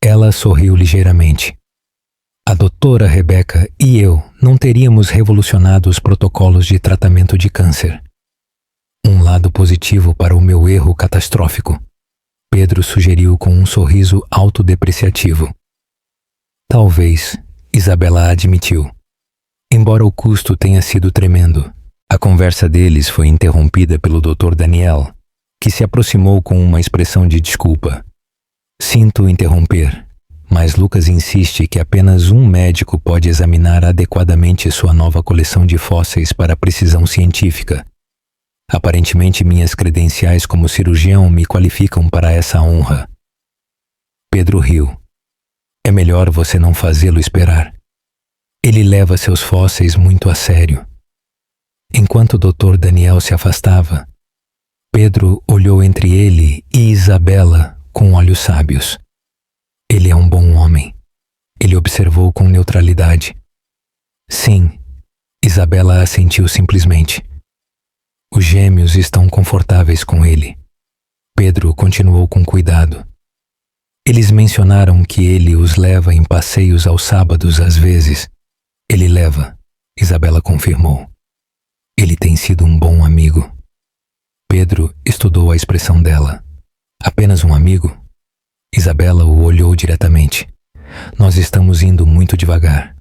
Ela sorriu ligeiramente. A doutora Rebecca e eu não teríamos revolucionado os protocolos de tratamento de câncer. Um lado positivo para o meu erro catastrófico, Pedro sugeriu com um sorriso autodepreciativo. Talvez, Isabela admitiu. Embora o custo tenha sido tremendo, a conversa deles foi interrompida pelo Dr. Daniel, que se aproximou com uma expressão de desculpa. Sinto interromper, mas Lucas insiste que apenas um médico pode examinar adequadamente sua nova coleção de fósseis para precisão científica. Aparentemente, minhas credenciais como cirurgião me qualificam para essa honra. Pedro riu. É melhor você não fazê-lo esperar. Ele leva seus fósseis muito a sério. Enquanto o Dr. Daniel se afastava, Pedro olhou entre ele e Isabela com olhos sábios. Ele é um bom homem. Ele observou com neutralidade. Sim, Isabela assentiu simplesmente. Os gêmeos estão confortáveis com ele. Pedro continuou com cuidado. Eles mencionaram que ele os leva em passeios aos sábados às vezes. Ele leva, Isabela confirmou. Ele tem sido um bom amigo. Pedro estudou a expressão dela. Apenas um amigo? Isabela o olhou diretamente. Nós estamos indo muito devagar.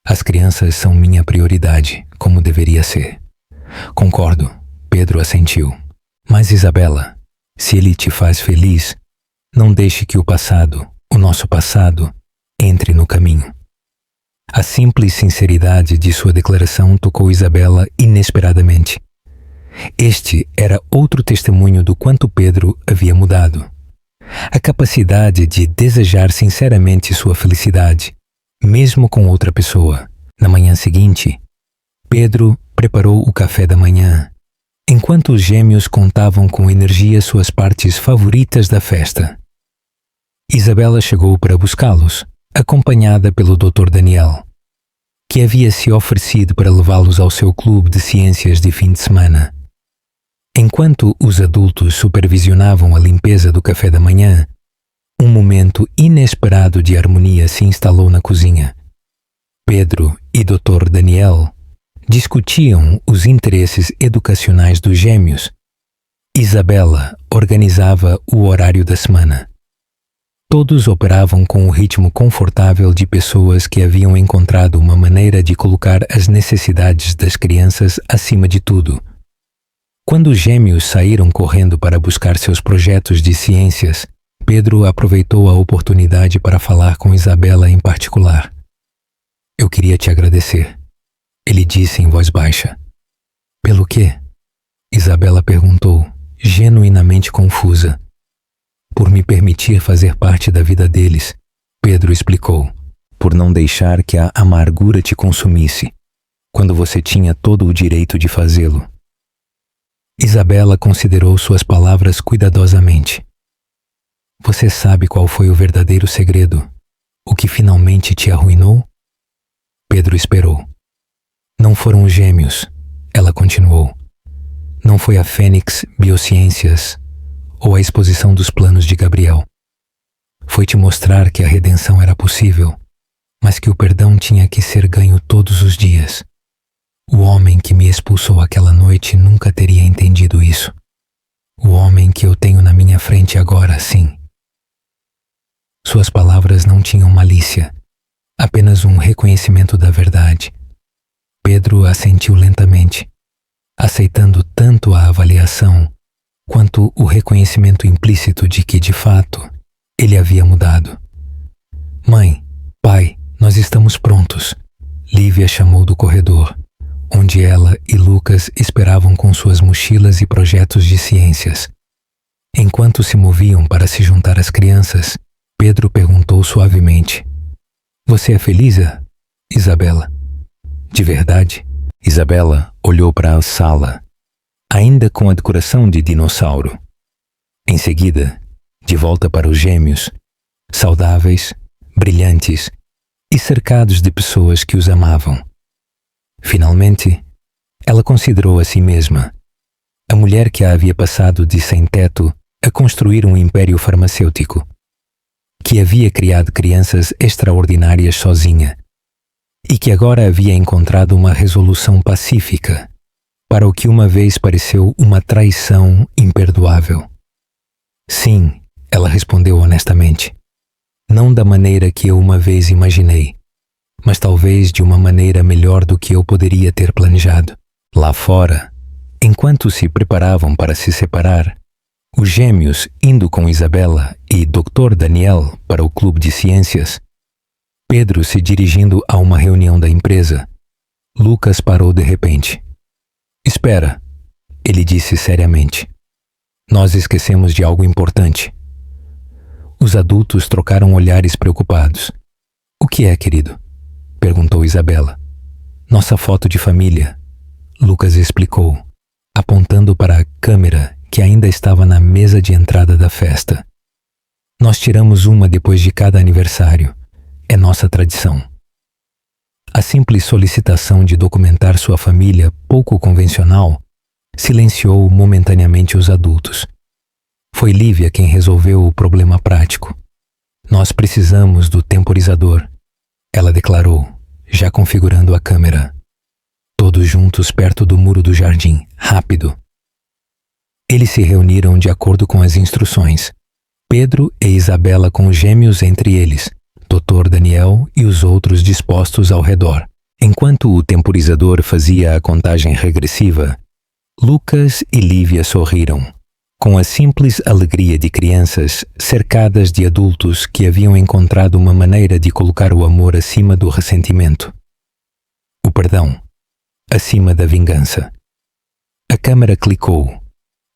As crianças são minha prioridade, como deveria ser. Concordo, Pedro assentiu. Mas Isabela, se ele te faz feliz, não deixe que o passado, o nosso passado, entre no caminho. A simples sinceridade de sua declaração tocou Isabela inesperadamente. Este era outro testemunho do quanto Pedro havia mudado. A capacidade de desejar sinceramente sua felicidade, mesmo com outra pessoa. Na manhã seguinte, Pedro preparou o café da manhã, enquanto os gêmeos contavam com energia suas partes favoritas da festa. Isabela chegou para buscá-los, acompanhada pelo Dr. Daniel, que havia se oferecido para levá-los ao seu clube de ciências de fim de semana. Enquanto os adultos supervisionavam a limpeza do café da manhã, um momento inesperado de harmonia se instalou na cozinha. Pedro e Dr. Daniel discutiam os interesses educacionais dos gêmeos. Isabela organizava o horário da semana. Todos operavam com o ritmo confortável de pessoas que haviam encontrado uma maneira de colocar as necessidades das crianças acima de tudo. Quando os gêmeos saíram correndo para buscar seus projetos de ciências, Pedro aproveitou a oportunidade para falar com Isabela em particular. Eu queria te agradecer, ele disse em voz baixa. Pelo quê? Isabela perguntou, genuinamente confusa. Por me permitir fazer parte da vida deles, Pedro explicou. Por não deixar que a amargura te consumisse, quando você tinha todo o direito de fazê-lo. Isabela considerou suas palavras cuidadosamente. Você sabe qual foi o verdadeiro segredo? O que finalmente te arruinou? Pedro esperou. Não foram os gêmeos, ela continuou. Não foi a Fênix Biociências ou a exposição dos planos de Gabriel. Foi te mostrar que a redenção era possível, mas que o perdão tinha que ser ganho todos os dias. O homem que me expulsou aquela noite nunca teria entendido isso. O homem que eu tenho na minha frente agora, sim. Suas palavras não tinham malícia, apenas um reconhecimento da verdade. Pedro assentiu lentamente, aceitando tanto a avaliação quanto o reconhecimento implícito de que, de fato, ele havia mudado. Mãe, pai, nós estamos prontos, Lívia chamou do corredor, onde ela e Lucas esperavam com suas mochilas e projetos de ciências. Enquanto se moviam para se juntar às crianças, Pedro perguntou suavemente: Você é feliz, Isabela? De verdade? Isabela olhou para a sala, ainda com a decoração de dinossauro. Em seguida, de volta para os gêmeos, saudáveis, brilhantes e cercados de pessoas que os amavam. Finalmente, ela considerou a si mesma, a mulher que a havia passado de sem-teto a construir um império farmacêutico, que havia criado crianças extraordinárias sozinha e que agora havia encontrado uma resolução pacífica para o que uma vez pareceu uma traição imperdoável. Sim, ela respondeu honestamente. Não da maneira que eu uma vez imaginei, mas talvez de uma maneira melhor do que eu poderia ter planejado. Lá fora, enquanto se preparavam para se separar, os gêmeos indo com Isabela e Dr. Daniel para o clube de ciências, Pedro se dirigindo a uma reunião da empresa, Lucas parou de repente. Espera, ele disse seriamente. Nós esquecemos de algo importante. Os adultos trocaram olhares preocupados. O que é, querido? Perguntou Isabela. Nossa foto de família, Lucas explicou, apontando para a câmera que ainda estava na mesa de entrada da festa. Nós tiramos uma depois de cada aniversário. É nossa tradição. A simples solicitação de documentar sua família, pouco convencional, silenciou momentaneamente os adultos. Foi Lívia quem resolveu o problema prático. Nós precisamos do temporizador, ela declarou, já configurando a câmera. Todos juntos perto do muro do jardim, rápido. Eles se reuniram de acordo com as instruções. Pedro e Isabela com os gêmeos entre eles, Dr. Daniel e os outros dispostos ao redor. Enquanto o temporizador fazia a contagem regressiva, Lucas e Lívia sorriram, com a simples alegria de crianças cercadas de adultos que haviam encontrado uma maneira de colocar o amor acima do ressentimento. O perdão, acima da vingança. A câmera clicou,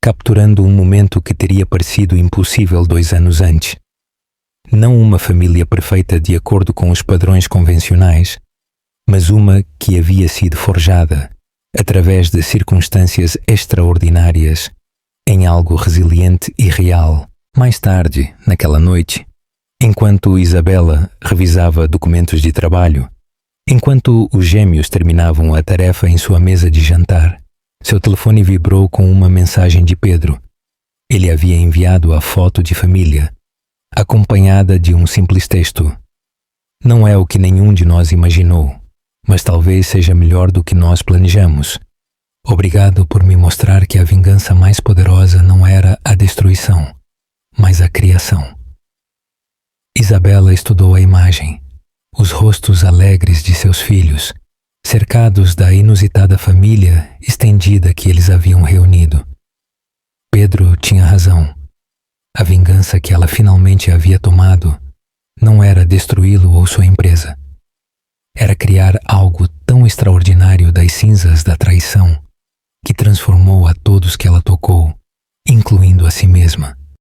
capturando um momento que teria parecido impossível 2 anos antes. Não uma família perfeita de acordo com os padrões convencionais, mas uma que havia sido forjada, através de circunstâncias extraordinárias, em algo resiliente e real. Mais tarde, naquela noite, enquanto Isabela revisava documentos de trabalho, enquanto os gêmeos terminavam a tarefa em sua mesa de jantar, seu telefone vibrou com uma mensagem de Pedro. Ele havia enviado a foto de família, acompanhada de um simples texto. Não é o que nenhum de nós imaginou, mas talvez seja melhor do que nós planejamos. Obrigado por me mostrar que a vingança mais poderosa não era a destruição, mas a criação. Isabela estudou a imagem, os rostos alegres de seus filhos, cercados da inusitada família estendida que eles haviam reunido. Pedro tinha razão. A vingança que ela finalmente havia tomado não era destruí-lo ou sua empresa. Era criar algo tão extraordinário das cinzas da traição que transformou a todos que ela tocou, incluindo a si mesma.